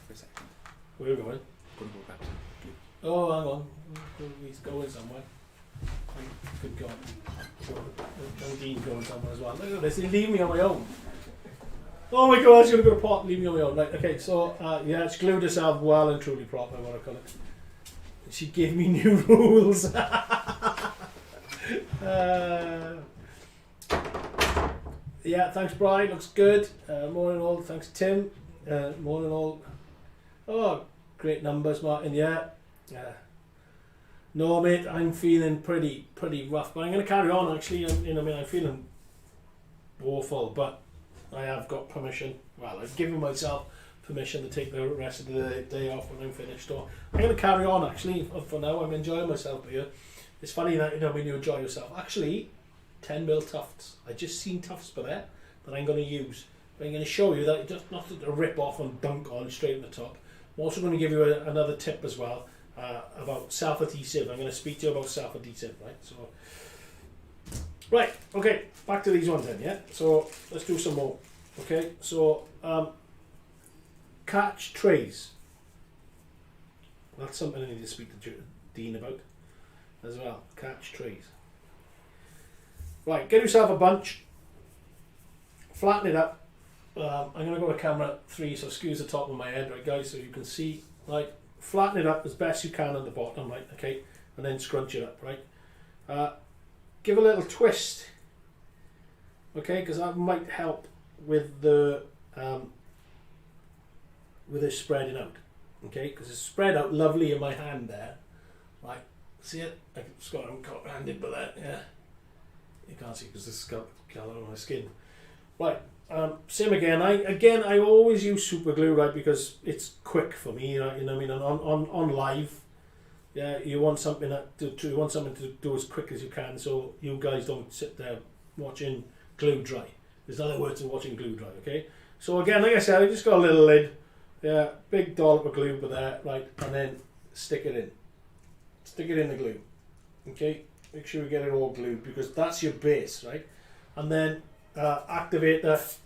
For a second. where are we going? Gonna go back to Oh, hang on. He's going somewhere. Good God. And Dean's going somewhere as well. Look at this. He leave me on my own. Oh my God, he's going to go to pot and leave me on my own. Right, okay, so, yeah, it's glued herself well and truly proper, what I call it. She gave me new rules. Yeah, thanks, Brian. Looks good. Morning all. Thanks, Tim. Morning all. Oh, great numbers, Martin. Yeah. No, mate, I'm feeling pretty rough, but I'm going to carry on. Actually, I'm feeling awful, but I have got permission. Well, I've given myself permission to take the rest of the day off when I'm finished. So I'm going to carry on. Actually, for now, I'm enjoying myself here. It's funny that when you enjoy yourself. Actually, 10mm tufts. I just seen tufts for there that I'm going to use. But I'm going to show you that just not to rip off and dunk on straight in the top. I'm also going to give you another tip as well about self-adhesive. I'm going to speak to you about self-adhesive, right? So, right, okay, back to these ones then, yeah? So let's do some more. Okay, so catch trays. That's something I need to speak to Dean about as well. Catch trays. Right, get yourself a bunch, flatten it up. I'm going to go to camera 3, so excuse the top of my head, right guys, so you can see, right, flatten it up as best you can at the bottom, right, okay, and then scrunch it up, right. Give a little twist, okay, because that might help with the spreading out, okay, because it's spread out lovely in my hand there, right, see it, it's got handed by that, yeah. You can't see because this got colour on my skin. Right, same again. I always use super glue, right, because it's quick for me. You know what I mean? And on live, yeah, you want something to do as quick as you can, so you guys don't sit there watching glue dry. There's other words than watching glue dry. Okay. So again, like I said, I just got a little lid, yeah, big dollop of glue, but there, right, and then stick it in. Stick it in the glue. Okay. Make sure you get it all glued because that's your base, right? And then activate that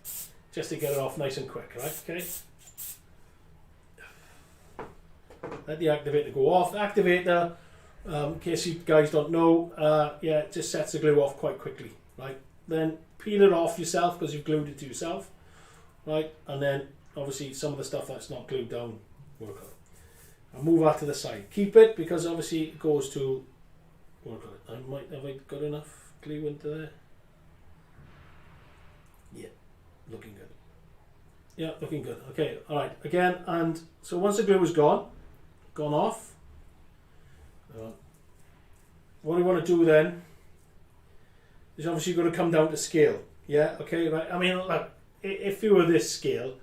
just to get it off nice and quick, right? Okay. Let the activator go off. The activator, in case you guys don't know, yeah, it just sets the glue off quite quickly, right? Then peel it off yourself because you've glued it to yourself, right? And then obviously some of the stuff that's not glued down, work on it. And move that to the side. Keep it because obviously it goes to work on it. Have I got enough glue into there? Yeah, looking good. Yeah, looking good. Okay, alright, again, and so once the glue is gone off, what we want to do then is obviously going to come down to scale. Yeah, okay, right. I mean, look, if you were this scale,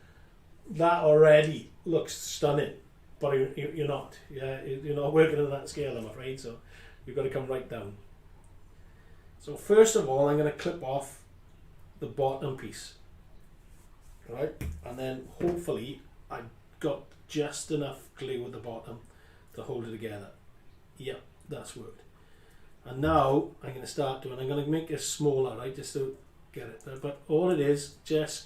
that already looks stunning, but you're not. Yeah, you're not working on that scale, I'm afraid, so you've got to come right down. So first of all, I'm going to clip off the bottom piece, right, and then hopefully I've got just enough glue at the bottom to hold it together. Yep, that's worked. And now I'm going to start doing, I'm going to make this smaller, right, just to get it there. But all it is, just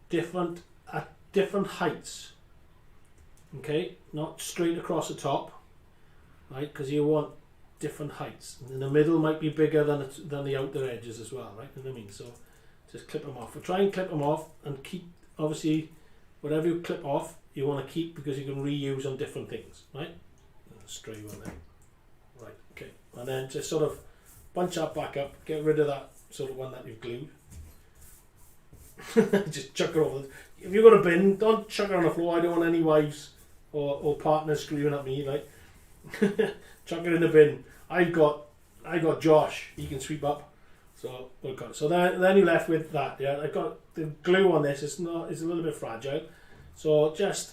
different, at different heights. Okay, not straight across the top, right, because you want different heights. And in the middle might be bigger than the outer edges as well, right, you know what I mean? So just clip them off. We'll try and clip them off and keep, obviously, whatever you clip off, you want to keep because you can reuse on different things, right? Stray one there. Right, okay. And then just sort of bunch that back up, get rid of that sort of one that you've glued. Just chuck it over. If you've got a bin, don't chuck it on the floor. I don't want any wives or partners screaming at me, right? Chuck it in the bin. I got Josh, he can sweep up. So okay. So then you're left with that, yeah. I've got the glue on this, it's a little bit fragile. So just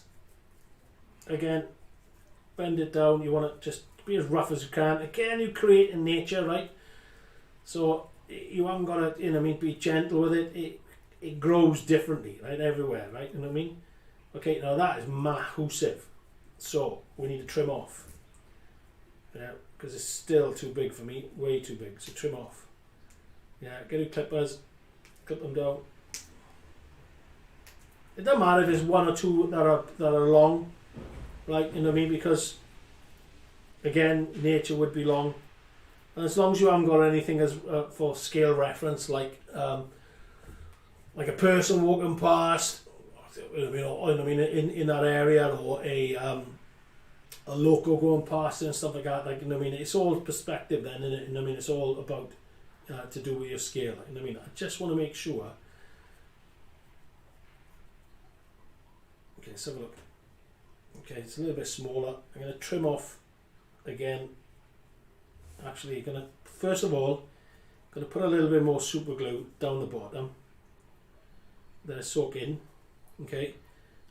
again bend it down. You want to just be as rough as you can. Again, you create in nature, right? So you haven't got to, you know what I mean, be gentle with it. It grows differently, right, everywhere, right? You know what I mean? Okay, now that is massive. So we need to trim off. Yeah, because it's still too big for me, way too big. So trim off. Yeah, get your clippers, clip them down. It doesn't matter if there's one or two that are long, right? You know what I mean? Because again, nature would be long, and as long as you haven't got anything as for scale reference, like a person walking past, you know, in that area, or a loco going past and stuff like that. Like, you know what I mean? It's all perspective then, isn't it? You know what I mean? It's all about to do with your scale. You know what I mean? I just want to make sure. Okay, let's have a look. Okay, it's a little bit smaller. I'm going to trim off again. Actually, first of all, going to put a little bit more super glue down the bottom. Then soak in. Okay,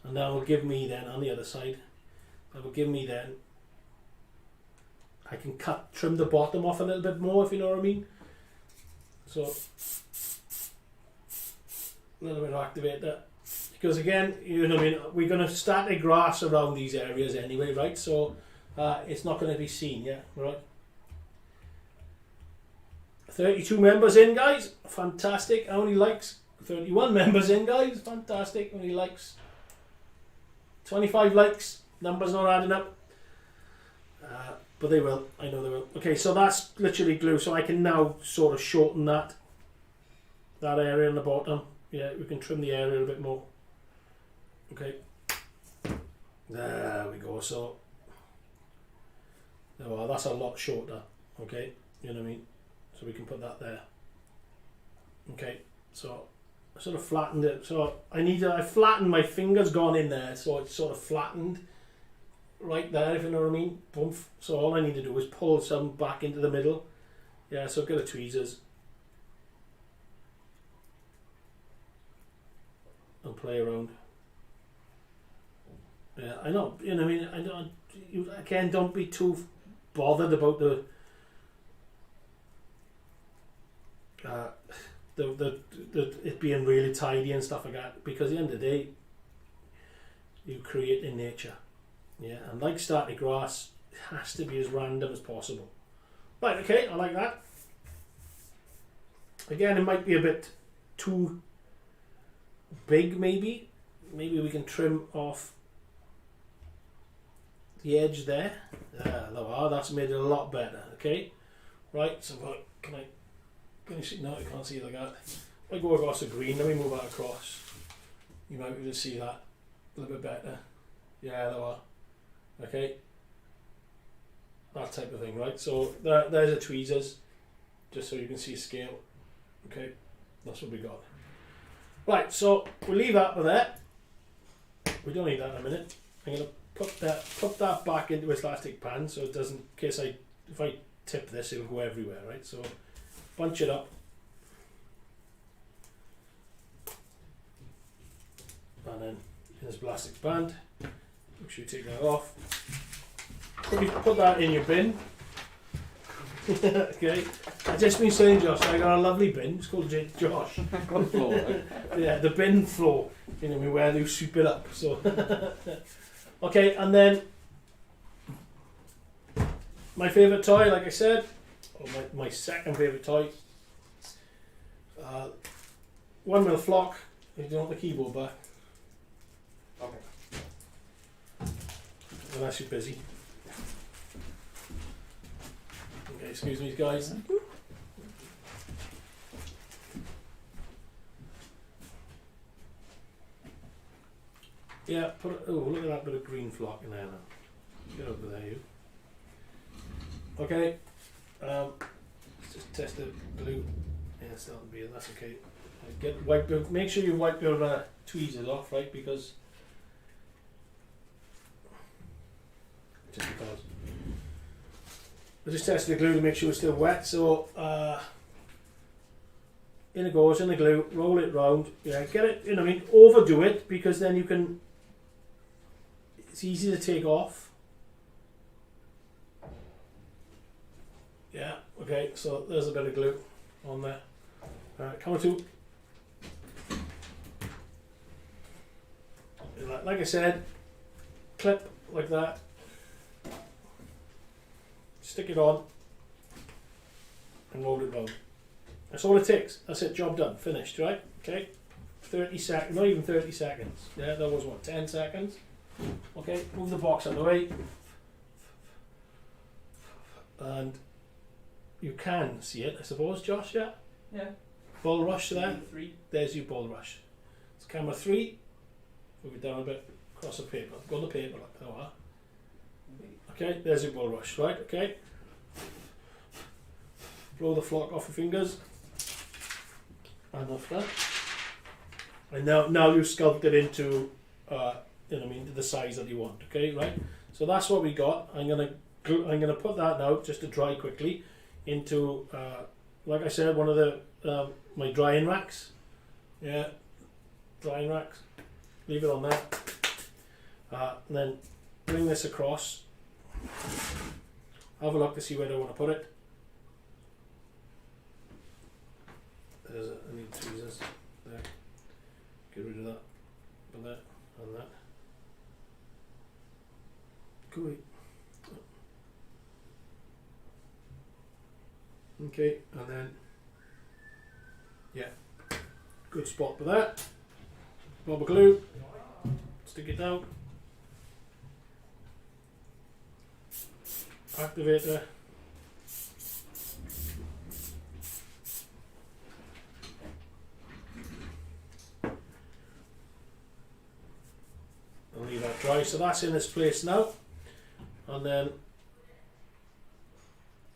and that will give me then on the other side. That will give me then. I can trim the bottom off a little bit more, if you know what I mean. So a little bit of activator. Because again, you know what I mean, we're going to static grass around these areas anyway, right? So it's not going to be seen, yeah, right? 32 members in, guys, fantastic. How many likes? 31 members in, guys, fantastic. How many likes? 25 likes. Numbers not adding up. But they will, I know they will. Okay, so that's literally glue, so I can now sort of shorten that area on the bottom. Yeah, we can trim the area a bit more. Okay, there we go. So well, that's a lot shorter. Okay, you know what I mean, so we can put that there. Okay, so I sort of flattened it, so I flattened, my fingers gone in there, so it's sort of flattened right there, if you know what I mean. Boom. So all I need to do is pull some back into the middle. Yeah, so get the tweezers and play around. Yeah, I know. You know what I mean. Again, don't be too bothered about the it being really tidy and stuff like that, because at the end of the day, you create in nature. Yeah, and like static grass, it has to be as random as possible. Right, okay, I like that. Again, it might be a bit too big, maybe. Maybe we can trim off the edge there. There we are, that's made it a lot better, okay? Right, so can you see? No, you can't see it like that. If I go across the green, let me move that across. You might be able to see that a little bit better. Yeah, there we are. Okay, that type of thing, right? So there's the tweezers, just so you can see scale. Okay, that's what we got. Right, so we'll leave that with that. We don't need that in a minute. I'm going to put that back into its elastic pan, so it doesn't, in case if I tip this, it'll go everywhere, right? So bunch it up, and then in this plastic band. Make sure you take that off. Put that in your bin. Okay. I just been saying, Josh, I got a lovely bin. It's called Josh. Got floor. Yeah, the bin floor. You know, where you sweep it up. So okay, and then my favourite toy, like I said, or my second favourite toy, 1mm flock. You don't want the keyboard back Okay. unless you're busy. Okay, excuse me, guys. Yeah, oh, look at that bit of green flock in there now. Get over there, you. Okay, let's just test the glue. Yeah, it's starting to be, that's okay. Make sure you wipe your tweezers off, right? Because I just tested the glue to make sure it's still wet. So in it goes, in the glue, roll it round. Yeah, get it. You know, what I mean, overdo it because then you can. It's easy to take off. Yeah. Okay. So there's a bit of glue on there. Come on to. Like I said, clip like that. Stick it on and roll it round. That's all it takes. That's it, job done, finished, right? Okay, 30 seconds, not even 30 seconds. Yeah, that was what, 10 seconds? Okay, move the box out of the way. And you can see it, I suppose, Josh, yeah? Yeah. Bulrush there. 3. There's your bulrush. It's camera 3. Move it down a bit, across the paper. Go on the paper, like that. Okay, there's your bulrush, right? Okay. Blow the flock off your fingers. And off that. And now you sculpt it into, you know what I mean, the size that you want. Okay, right? So that's what we got. I'm gonna put that now just to dry quickly into, like I said, one of the my drying racks. Yeah, drying racks. Leave it on there. And then bring this across. Have a look to see where I want to put it. There's it. I need tweezers. There. Get rid of that. Put that and that. Cool. Okay, and then yeah, good spot for that. Blob of glue. Stick it down. Activator. And leave that dry. So that's in its place now. And then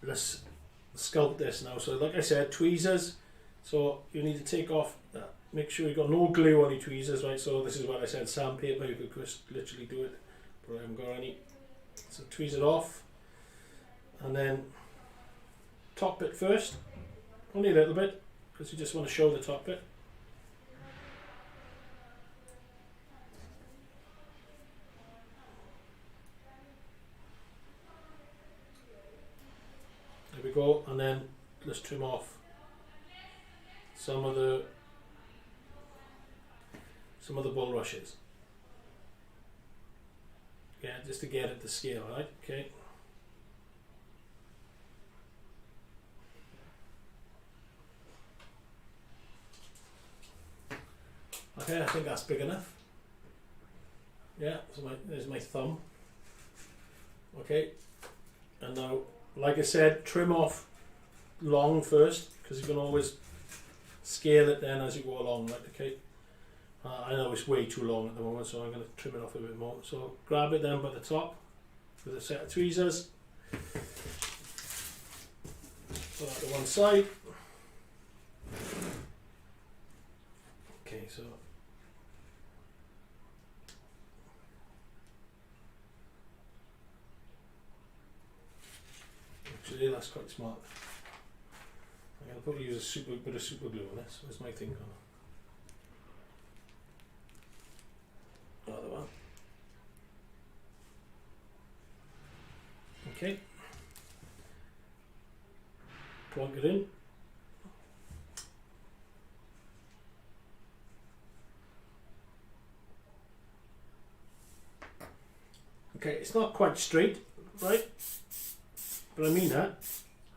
let's sculpt this now. So like I said, tweezers. So you need to take off that. Make sure you've got no glue on your tweezers, right? So this is what I said, sandpaper. You could just literally do it, but I haven't got any. So tweeze it off. And then top bit first, only a little bit, because you just want to show the top bit. There we go, and then let's trim off some of the bulrushes. Yeah, just to get it to scale, right? Okay. Okay, I think that's big enough. Yeah, so there's my thumb. Okay, and now, like I said, trim off long first, because you can always scale it then as you go along, right? Okay. I know it's way too long at the moment, so I'm going to trim it off a bit more. So grab it then by the top with a set of tweezers. Put that to one side. Okay, so actually that's quite smart. I'm going to probably use a bit of super glue on this. Where's my thing gone? Other one. Okay. Plug it in. Okay, it's not quite straight, right? But I mean that.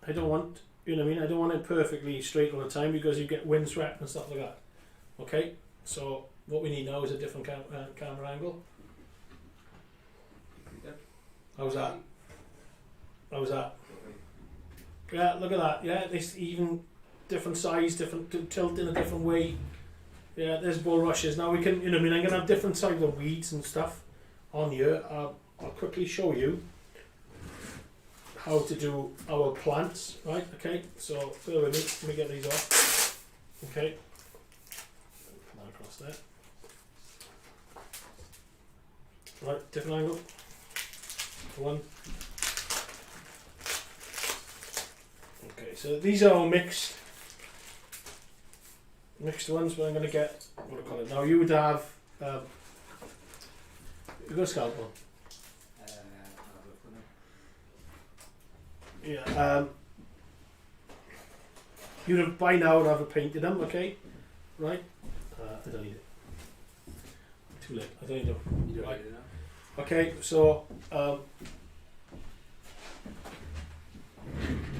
I don't want, you know what I mean? I don't want it perfectly straight all the time because you get windswept and stuff like that. Okay, so what we need now is a different camera angle. Yep. How's that? How's that? Yeah, look at that. Yeah, it's even different size, different tilt in a different way. Yeah, there's bulrushes. Now we can, you know what I mean? I'm going to have different types of weeds and stuff on here. I'll quickly show you how to do our plants, right? Okay, so bear with me. Let me get these off. Okay. Put that across there. Right, different angle. One. Okay, so these are all mixed ones, but I'm going to get, what do I call it? Now you would have, you've got a scalpel. Yeah, you'd have by now have painted them, okay? Right? I don't need it. Too late. I don't need them. You don't Right. need it now. Okay, so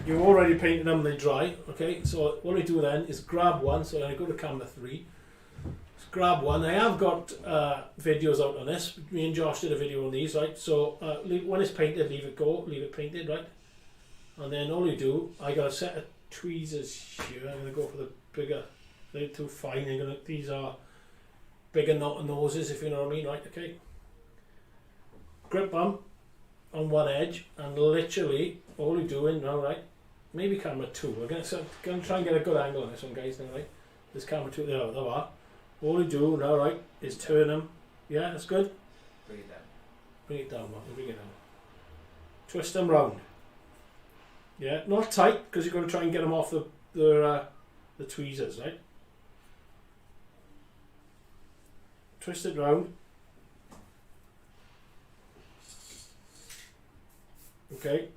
you've already painted them, they dry. Okay, so what I do then is grab one. So I go to camera 3. Just grab one. I have got videos out on this. Me and Josh did a video on these, right? So when it's painted, leave it go, leave it painted, right? And then all you do, I got a set of tweezers here. I'm gonna go for the bigger. They're too fine. These are bigger knot noses, if you know what I mean, right? Okay. Grip them on one edge, and literally all you're doing now, right? Maybe camera 2. We're gonna try and get a good angle on this one, guys. Now, right? This camera 2. There are. All you do now, right, is turn them. Yeah, that's good. Bring it down. Bring it down, Martyn. Bring it down. Twist them round. Yeah, not tight because you're going to try and get them off the tweezers, right? Twist it round. Okay.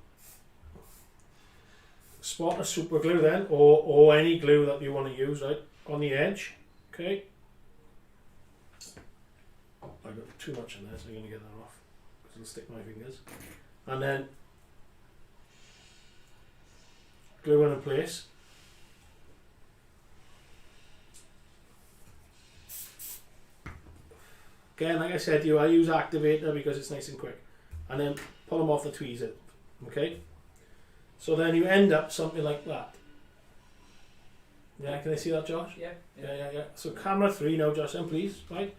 Spot a super glue then, or any glue that you want to use, right, on the edge. Okay. I got too much in there, so I'm going to get that off because it'll stick my fingers. And then glue it in place. Again, like I said to you, I use Activator because it's nice and quick. And then pull them off the tweezer. Okay? So then you end up something like that. Yeah, can I see that, Josh? Yeah. Yeah. So camera 3 now, Justin, please, right?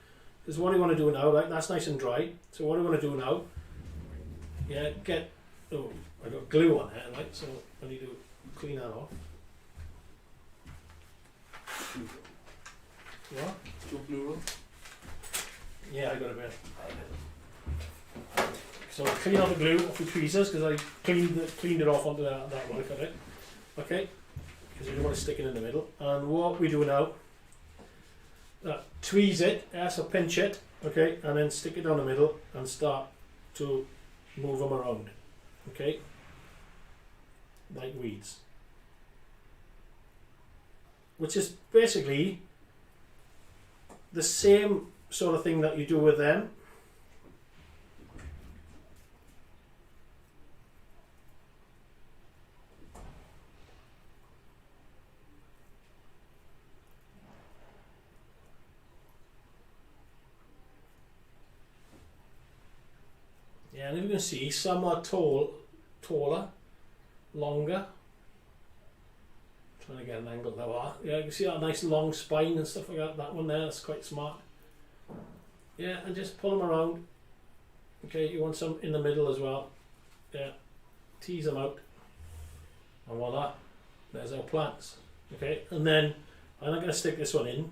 This is what I want to do now, right? That's nice and dry. So what I want to do now, yeah, I got glue on it, right? So I need to clean that off. What? Your blue room. Yeah, I got a bit. So I clean off the glue off the tweezers because I cleaned it off onto that one. Got it. Okay, because you don't want to stick it in the middle. And what we do now, tweeze it, so pinch it, okay, and then stick it down the middle and start to move them around, okay, like weeds. Which is basically the same sort of thing that you do with them. Yeah, and you can see some are taller, longer. Trying to get an angle there. Yeah, you can see that nice long spine and stuff like that. That one there, that's quite smart. Yeah, and just pull them around. Okay, you want some in the middle as well. Yeah, tease them out. And voila, there's our plants. Okay, and then I'm not going to stick this one in,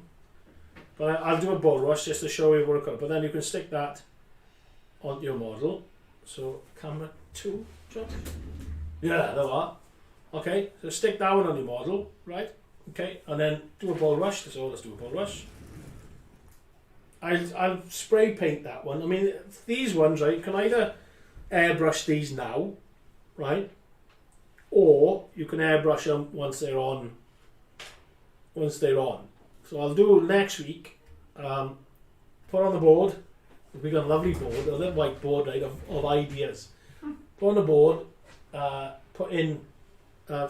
but I'll do a bulrush just to show you what I've got. But then you can stick that onto your model. So camera 2, John. Yeah, there are. Okay, so stick that one on your model, right? Okay, and then do a bulrush. So let's do a bulrush. I'll spray paint that one. I mean, these ones, right? You can either airbrush these now, right? Or you can airbrush them once they're on. So I'll do next week. Put on the board. We got a lovely board, a little white board, right, of ideas. Put on the board. put in,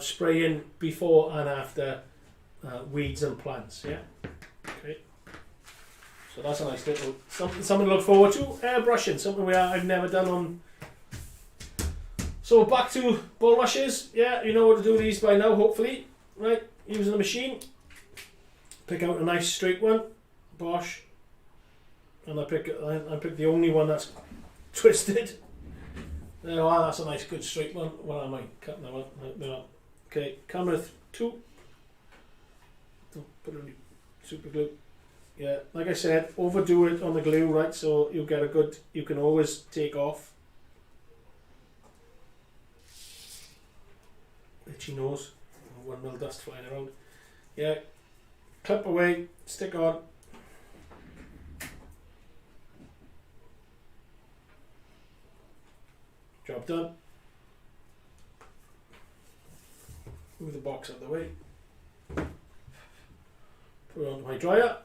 spray in before and after weeds and plants. Yeah. Okay. So that's a nice little something to look forward to. Airbrushing, something I've never done on. So back to bulrushes. Yeah, you know what to do these by now, hopefully. Right, using the machine. Pick out a nice straight one. Bosh. And I pick the only one that's twisted. There, oh, that's a nice good straight one. What am I cutting that one? No. Okay, camera 2. Don't put any super glue. Yeah, like I said, overdo it on the glue, right? So you get a good. You can always take off. Itchy nose. 1 mil dust flying around. Yeah, clip away, stick on. Job done. Move the box out of the way. Put it onto my dryer.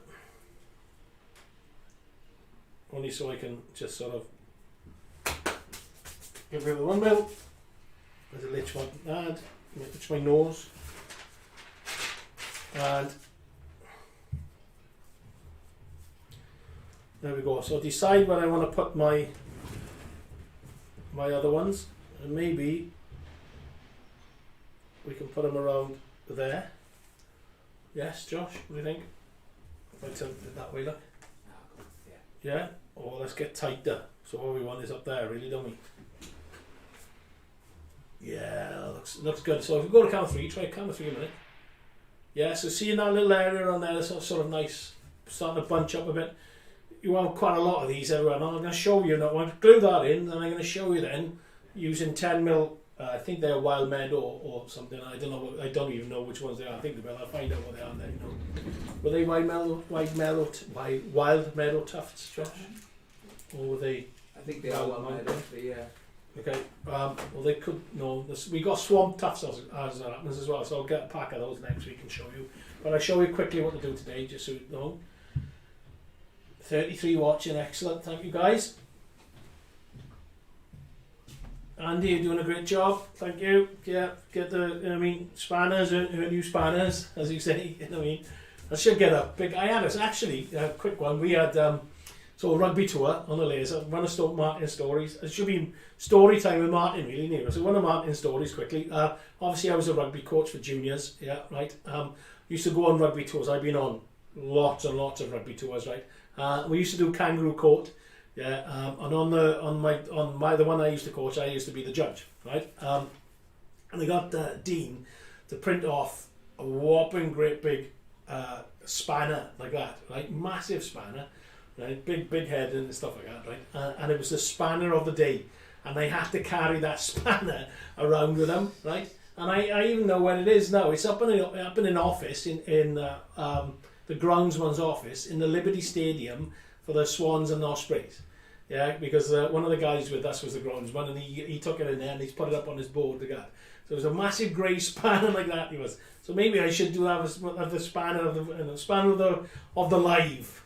Only so I can just sort of get rid of the 1 mil. There's a litch one to add. Itch my nose. And there we go. So decide where I want to put my other ones, and maybe we can put them around there. Yes, Josh, what do you think? If I tilt it that way, look. Yeah? Or let's get tighter. So all we want is up there, really, don't we? Yeah, looks good. So if we go to camera 3, try camera 3 a minute. Yeah, so seeing that little area on there, that's sort of nice, starting to bunch up a bit. You have quite a lot of these everywhere. Now I'm going to show you, now I'm going to glue that in, and I'm going to show you then, using 10 mil, I think they're Wild Meadow or something, I don't know, I don't even know which ones they are, I think I'll find out what they are then, you know. Were they Wild Meadow tufts, Josh? Or were they... I think they are well made, but yeah. Okay, well they could, no, we got swamp tufts as that happens as well, so I'll get a pack of those next week and show you. But I'll show you quickly what to do today, just so you know. 33 watching, excellent, thank you guys. Andy, you're doing a great job, thank you. Yeah, get the, you know what I mean, spanners, new spanners, as you say, you know what I mean. I should get a big, I had this actually, a quick one, we had, so a rugby tour on the laser, one of Martyn's stories. It should be story time with Martyn, really, near. So one of Martyn's stories quickly. Obviously I was a rugby coach for juniors, yeah, right. Used to go on rugby tours. I've been on lots and lots of rugby tours, right. We used to do kangaroo court, yeah, and on the one I used to coach, I used to be the judge, right. And I got Dean to print off a whopping great big spanner like that, right, massive spanner. Right, big head and stuff like that, right? And it was the spanner of the day, and they had to carry that spanner around with them, right? And I even know where it is now. It's up in an office in the groundsman's office in the Liberty Stadium for the Swans and Ospreys. Yeah, because one of the guys with us was the groundsman, and he took it in there and he's put it up on his board. So it was a massive grey spanner like that. He was. So maybe I should do have the spanner of the live.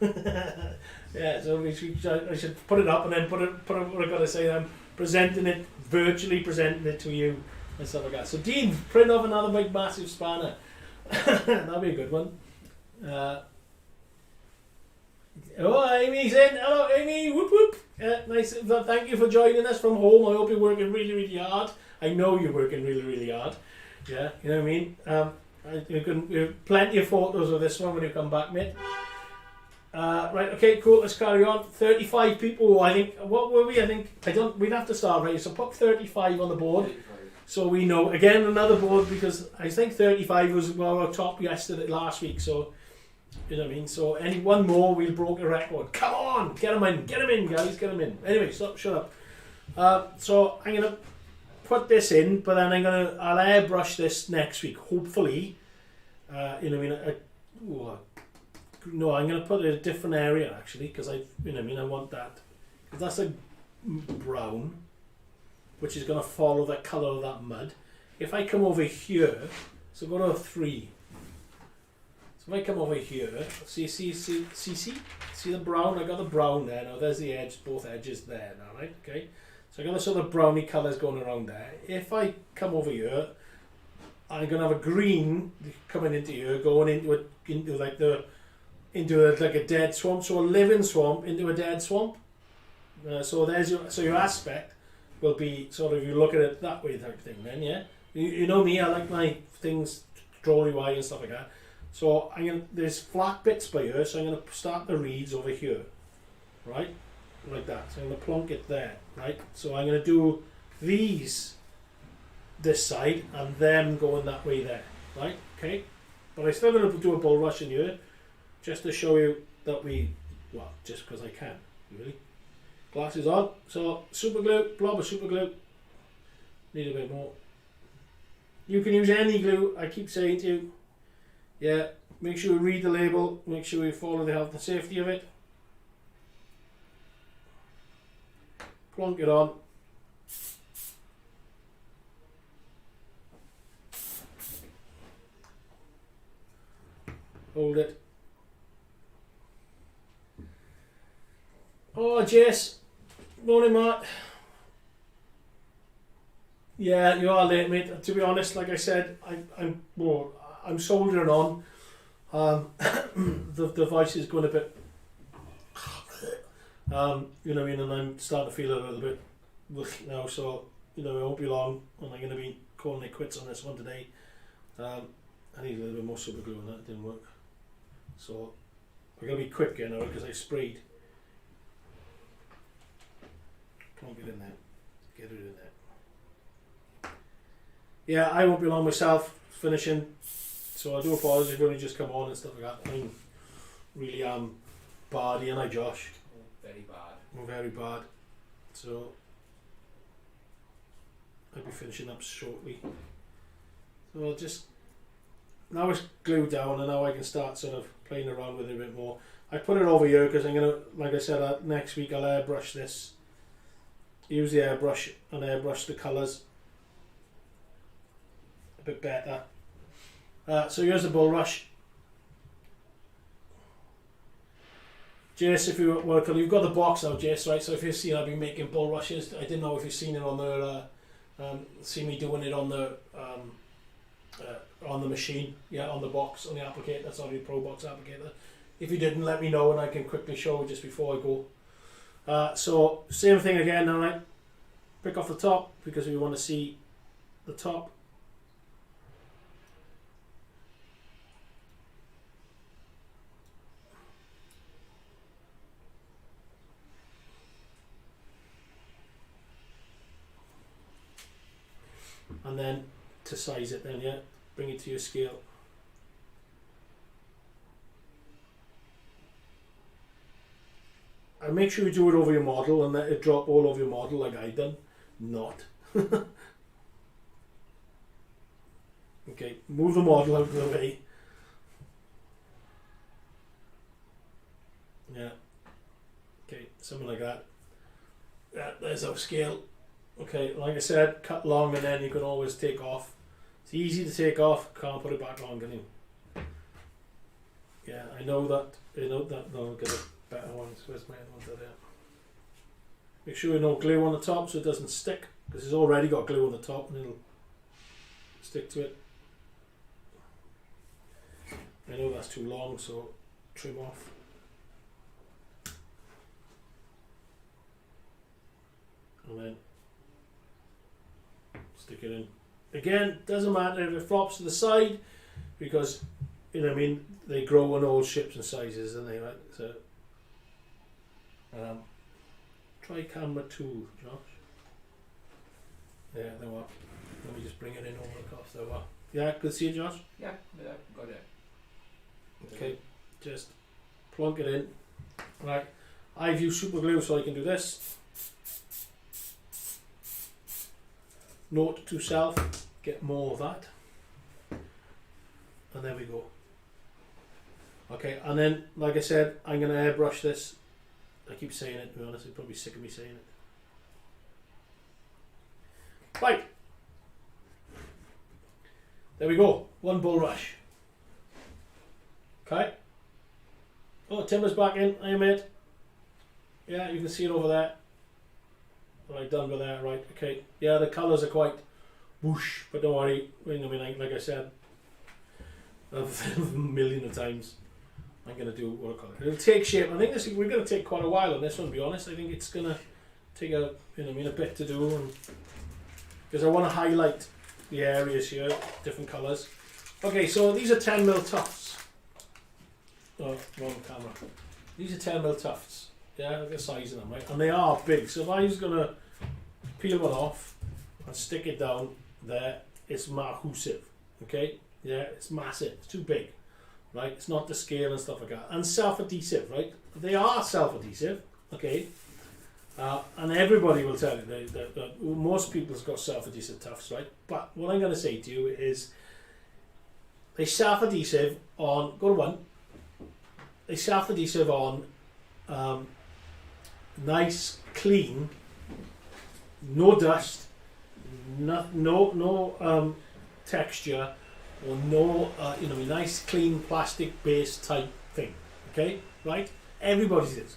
Yeah, so I should put it up and then put what I gotta say. I'm virtually presenting it to you and stuff like that. So Dean, print off another big massive spanner. That'll be a good one. Oh, Amy's in. Hello, Amy. Whoop whoop. Nice. Thank you for joining us from home. I hope you're working really, really hard. I know you're working really, really hard. Yeah, you know what I mean. You have plenty of photos of this one when you come back, mate. Right, okay, cool, let's carry on. 35 people, I think. What were we? We'd have to start right. So put 35 on the board. 35. So we know, again, another board, because I think 35 was our top last week. So, you know what I mean? So one more, we'll broke a record. Come on, get them in, guys, get them in. Anyway, shut up. So I'm going to put this in, but then I'll airbrush this next week, hopefully. You know what I mean? No, I'm going to put it in a different area actually, because I want that. That's a brown, which is going to follow the colour of that mud. If I come over here, so go to 3. So if I come over here, see the brown? I got the brown there. Now there's the edge, both edges there now, right? Okay. So I got the sort of browny colours going around there. If I come over here, I'm gonna have a green coming into here, going into like a dead swamp, so a living swamp into a dead swamp. So your aspect will be sort of, you look at it that way type thing. Then you know me, I like my things drawy eye and stuff like that. So there's flat bits by here, so I'm gonna start the reeds over here, right, like that. So I'm gonna plonk it there, right. So I'm gonna do these this side and them going that way there, right? Okay, but I'm still gonna do a bulrush in here, just to show you that just because I can, really. Glasses on. So super glue, blob of super glue. Need a bit more. You can use any glue, I keep saying to you. Yeah, make sure you read the label, make sure you follow the health and safety of it. Plonk it on. Hold it. Oh, Jess. Morning, Matt. Yeah, you are late, mate. To be honest, like I said, I'm soldering on. The voice is going a bit, you know what I mean, and I'm starting to feel a little bit now. So it won't be long, and I'm going to be calling it quits on this one today. I need a little bit more super glue, and that didn't work. So I'm going to be quick, because I sprayed. Plonk it in there. Get it in there. Yeah, I won't be long myself finishing, so I do apologise if you've only just come on and stuff like that. I'm really bad, and I Josh. Very bad. I'm very bad. So I'll be finishing up shortly. So I'll just, now it's glued down and now I can start sort of playing around with it a bit more. I put it over here because I'm going to, like I said, next week I'll airbrush this. Use the airbrush and airbrush the colours a bit better. So here's the bulrush. Jace, if you work on, you've got the box now, Jace, right? So if you've seen, I've been making bulrushes. I didn't know if you've seen it on the, see me doing it on the machine, on the box, on the applicator. That's on the Pro Box applicator. If you didn't, let me know and I can quickly show just before I go. So same thing again. Alright, pick off the top because we want to see the top. And then to size it, then bring it to your scale. And make sure you do it over your model and let it drop all over your model like I done. Not. Okay, move the model out of the way. Yeah. Okay, something like that. Yeah, there's our scale. Okay, like I said, cut long and then you can always take off. It's easy to take off, can't put it back on, can you? Yeah, I know that. No, I'll get a better one. Where's my other one there? Make sure you no glue on the top so it doesn't stick, because it's already got glue on the top and it'll stick to it. I know that's too long, so trim off. And then stick it in. Again, doesn't matter if it flops to the side, because they grow on all shapes and sizes, don't they, right? So try camera 2, Josh. Yeah, there we are. Let me just bring it in over the cuff. There we are. Yeah, good see you, Josh. Yeah, got it. Okay, just plonk it in. Right, I've used super glue so I can do this. Note to self, get more of that. And there we go. Okay, and then, like I said, I'm going to airbrush this. I keep saying it, to be honest, you're probably sick of me saying it. Right. There we go, one bulrush. Okay. Oh, Timber's back in, hey mate. Yeah, you can see it over there. Right, done with that, right, okay. Yeah, the colours are quite whoosh, but don't worry, I mean, like I said, a million of times, I'm going to do watercolour. It'll take shape. I think we're going to take quite a while on this one, to be honest. I think it's going to take a bit to do, because I want to highlight the areas here, different colours. Okay, so these are 10mm tufts. Oh, wrong camera. These are 10mm tufts. Yeah, look at the size of them, right? And they are big. So if I was going to peel one off and stick it down there, it's massive. Okay? Yeah, it's massive. It's too big. Right? It's not to scale and stuff like that. And self-adhesive, right? They are self-adhesive. Okay? And everybody will tell you that most people's got self-adhesive tufts, right? But what I'm going to say to you is they self-adhesive on, go to one, they self-adhesive on nice, clean, no dust, no texture, or no, nice, clean, plastic-based type thing. Okay, right? Everybody's is,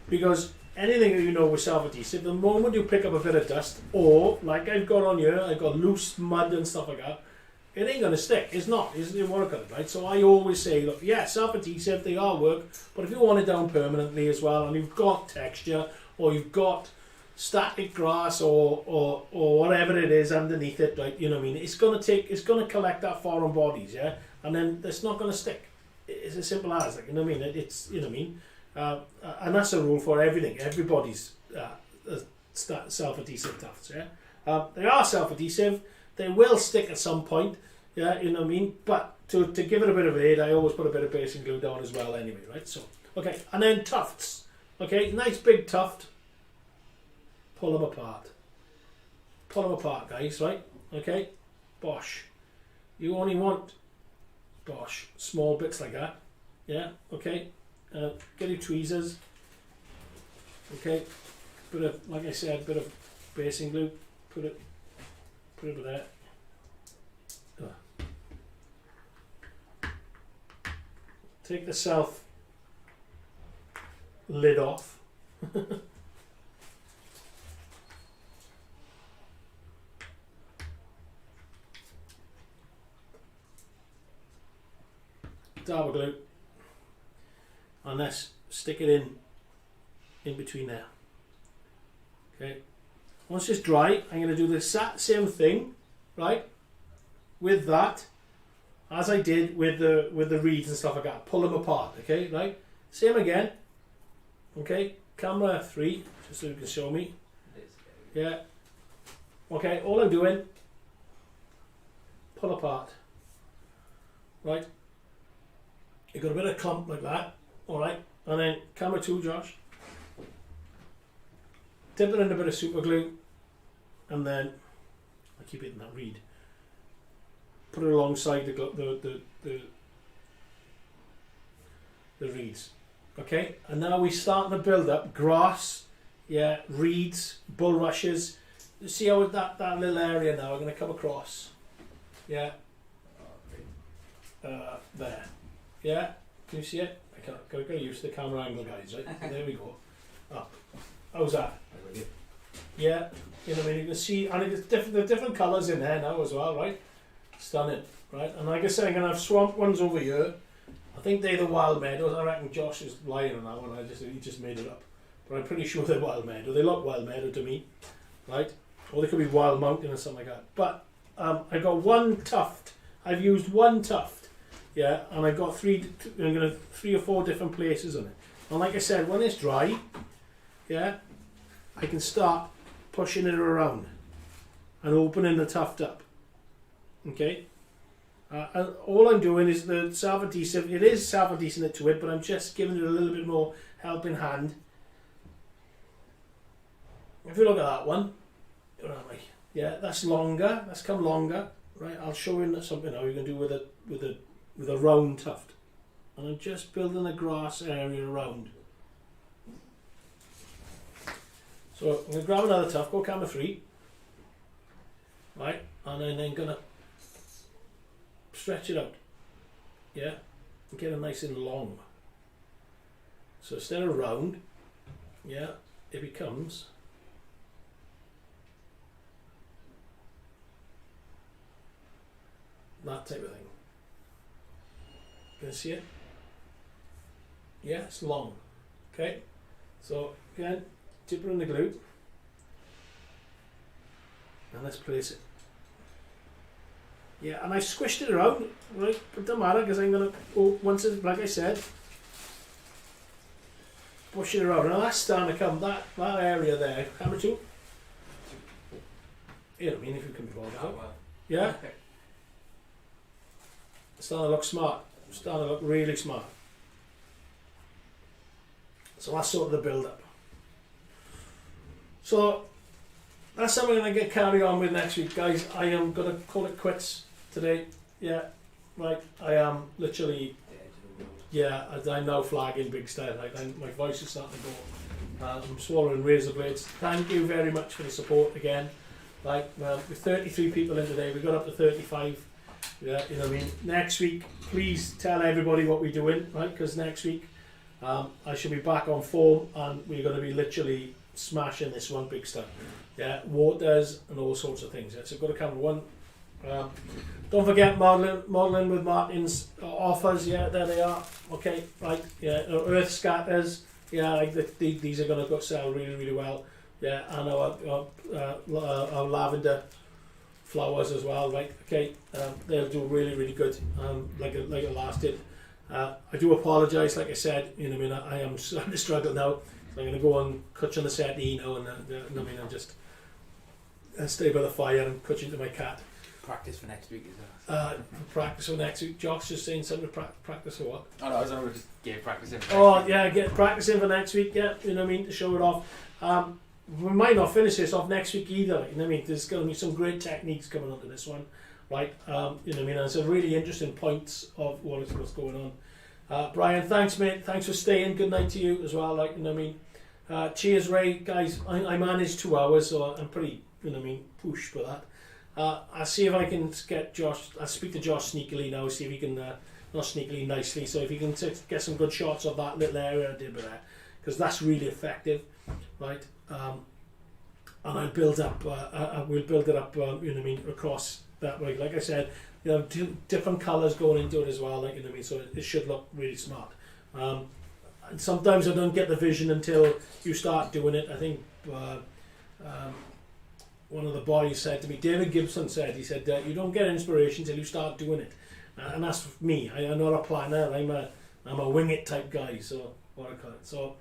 because anything that you know with self-adhesive, the moment you pick up a bit of dust, or like I've got on here, I've got loose mud and stuff like that, it ain't going to stick. It's not. It's watercolour, right? So I always say, look, yeah, self-adhesive, they are work, but if you want it down permanently as well, and you've got texture, or you've got static grass, or whatever it is underneath it, right? You know what I mean? It's going to collect that foreign bodies, yeah, and then it's not going to stick. It's as simple as, like, you know what I mean? It's, you know what I mean? And that's a rule for everything. Everybody's self-adhesive tufts, yeah. They are self-adhesive. They will stick at some point, yeah, you know what I mean? But to give it a bit of aid, I always put a bit of basing glue down as well anyway, right? So, okay, and then tufts. Okay, nice big tuft. Pull them apart. Pull them apart, guys, right? Okay, bosh. You only want, bosh, small bits like that, yeah, okay? Get your tweezers. Okay, bit of, like I said, bit of basing glue, put it there. Take the self lid off. Double glue, and let's stick it in between there. Okay. Once it's dry, I'm going to do the same thing, right, with that, as I did with the reeds and stuff like that. Pull them apart, okay, right? Same again, okay. Camera 3, just so you can show me. Yeah. Okay, all I'm doing, pull apart, right? You got a bit of clump like that, all right, and then camera 2, Josh. Dip it in a bit of super glue, and then I keep it in that reed. Put it alongside the reeds. Okay, and now we're starting to build up grass, yeah, reeds, bulrushes. You see how that little area now, I'm going to come across, yeah, there, yeah, can you see it? I can't, got to get used to the camera angle, guys, right? There we go. Up. How's that? Yeah, you know what I mean, you can see, and it's different colours in there now as well, right? Stunning, right? And like I said, I'm going to have swamp ones over here. I think they're the wild meadows. I reckon Josh is lying on that one. He just made it up. But I'm pretty sure they're wild meadow. They look wild meadow to me, right? Or they could be wild mountain or something like that. But I've got one tuft. I've used one tuft, yeah, and I've got three or four different places on it. And like I said, when it's dry, yeah, I can start pushing it around and opening the tuft up. Okay, and all I'm doing is the self-adhesive. It is self-adhesing it to it, but I'm just giving it a little bit more helping hand. If you look at that one, yeah, that's longer. That's come longer, right? I'll show you something now you can do with a round tuft, and I'm just building a grass area around. So I'm going to grab another tuft, go camera 3, right, and then gonna stretch it out, yeah, and get it nice and long. So instead of round, yeah, it becomes that type of thing. Can you see it? Yeah, it's long. Okay, so again, dip it in the glue, and let's place it. Yeah, and I squished it around, right? But it doesn't matter because I'm gonna, once it's, like I said, push it around. Now that's starting to come, that area there, camera 2. You know what I mean, if you can be bothered out. well. Yeah? Okay. It's starting to look smart. It's starting to look really smart. So that's sort of the build up. So that's something I'm going to carry on with next week, guys. I am going to call it quits today. Yeah, right. I am literally, yeah, I'm now flagging big style. Like, my voice is starting to go. I'm swallowing razor blades. Thank you very much for the support again. Like, with 33 people in today, we got up to 35. Yeah, you know what I mean. Next week, please tell everybody what we're doing, right? Because next week, I should be back on form, and we're going to be literally smashing this one big stuff. Yeah, waters and all sorts of things. Yeah, so go to camera 1. Don't forget modelling with Martyn's offers. Yeah, there they are. Okay, right. Yeah, earth scatters. Yeah, like these are going to go sell really, really well. Yeah, and our lavender flowers as well. Right. Okay, they'll do really, really good. Like it last did. I do apologise. Like I said, you know, what I mean, I am starting to struggle now. So I'm going to go on cutting the settee now, and you know, what I mean, I'm just stay by the fire and cut into my cat. Practice for next week, is that? Practice for next week. Jock's just saying something to practice for what? Oh no, I was going to just get practice in for Oh next week. yeah, get practicing for next week. Yeah, you know what I mean, to show it off. We might not finish this off next week either. You know what I mean? There's going to be some great techniques coming onto this one, right? You know what I mean? And some really interesting points of what's going on. Brian, thanks mate. Thanks for staying. Good night to you as well. Like, you know what I mean? Cheers, Ray, guys. I managed 2 hours, so I'm pretty, you know what I mean, pushed for that. I'll see if I can get Josh. I'll speak to Josh sneakily now, see if he can, not sneakily, nicely, so if he can get some good shots of that little area I did with that, because that's really effective, right? And I'll build up, we'll build it up, you know what I mean, across that way. Like I said, you know, different colours going into it as well, like, you know what I mean, so it should look really smart. And sometimes I don't get the vision until you start doing it. I think one of the boys said to me, David Gibson said, he said, you don't get inspiration till you start doing it. And that's me. I'm not a planner. I'm a wing it type guy. So what I call it. So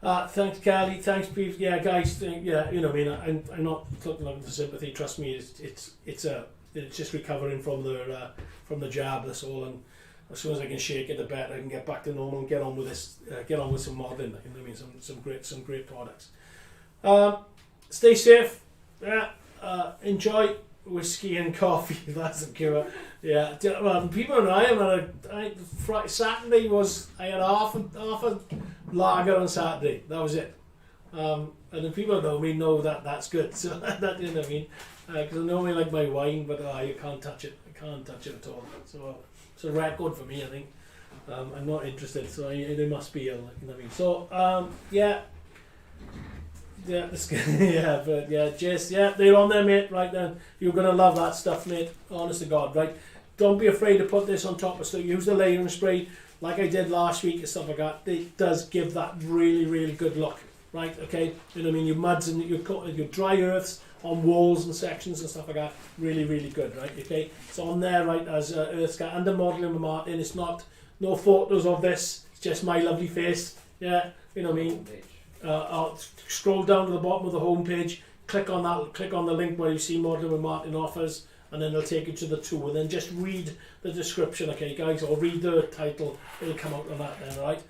thanks, Carly. Thanks, Pete. Yeah, guys. Yeah, you know what I mean. I'm not looking for sympathy. Trust me. It's just recovering from the jab. That's all. And as soon as I can shake it a bit, I can get back to normal and get on with this. Get on with some modelling. You know what I mean. Some great products. Stay safe. Yeah, enjoy whiskey and coffee. That's a cure. Yeah, well, people know Saturday was I had half a lager on Saturday. That was it. And the people know me know that that's good. So that, you know what I mean. Because I normally like my wine, but you can't touch it. I can't touch it at all. So it's a record for me. I think I'm not interested. So they must be ill. You know what I mean. So yeah. Yeah, yeah, but yeah, Jess, yeah, they're on there, mate. Right then, you're gonna love that stuff, mate. Honest to God, right? Don't be afraid to put this on top of stuff. Use the layering spray, like I did last week and stuff like that. It does give that really, really good look, right? Okay, you know what I mean. Your muds and your dry earths on walls and sections and stuff like that, really, really good, right? Okay, it's on there, right, as earth scan under modelling with Martyn. It's not no photos of this. It's just my lovely face. Yeah, you know what I mean. I'll scroll down to the bottom of the home page, click on the link where you see Modelling with Martyn offers, and then it'll take you to the tool, and then just read the description, okay guys, or read the title. It'll come out on that then, right?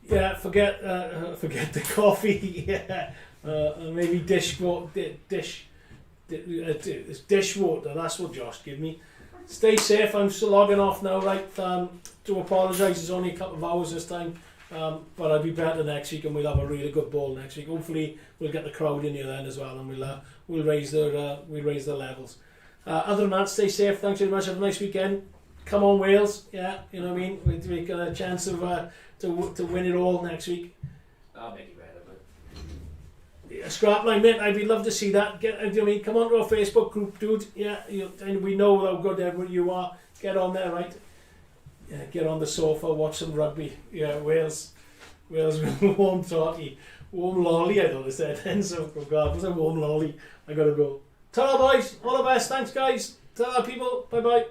Yeah, forget the coffee. Yeah, maybe dishwater. That's what Josh gave me. Stay safe. I'm still logging off now, right? To apologise, it's only a couple of hours this time. But I'll be better next week, and we'll have a really good ball next week. Hopefully, we'll get the crowd in here then as well, and we'll raise their levels. Other than that, stay safe. Thanks very much. Have a nice weekend. Come on, Wales. Yeah, you know what I mean. We've got a chance of to win it all next week. I'll make it better, but A scrap line, mate. I'd love to see that. Come on to our Facebook group, dude. Yeah, and we know how good ever you are. Get on there, right? Yeah, get on the sofa, watch some rugby. Yeah, Wales with warm toddy. Warm lolly, I thought they said. And so, oh God, what's a warm lolly? I gotta go. Ta-ra, boys. All the best. Thanks, guys. Ta-ra, people. Bye-bye.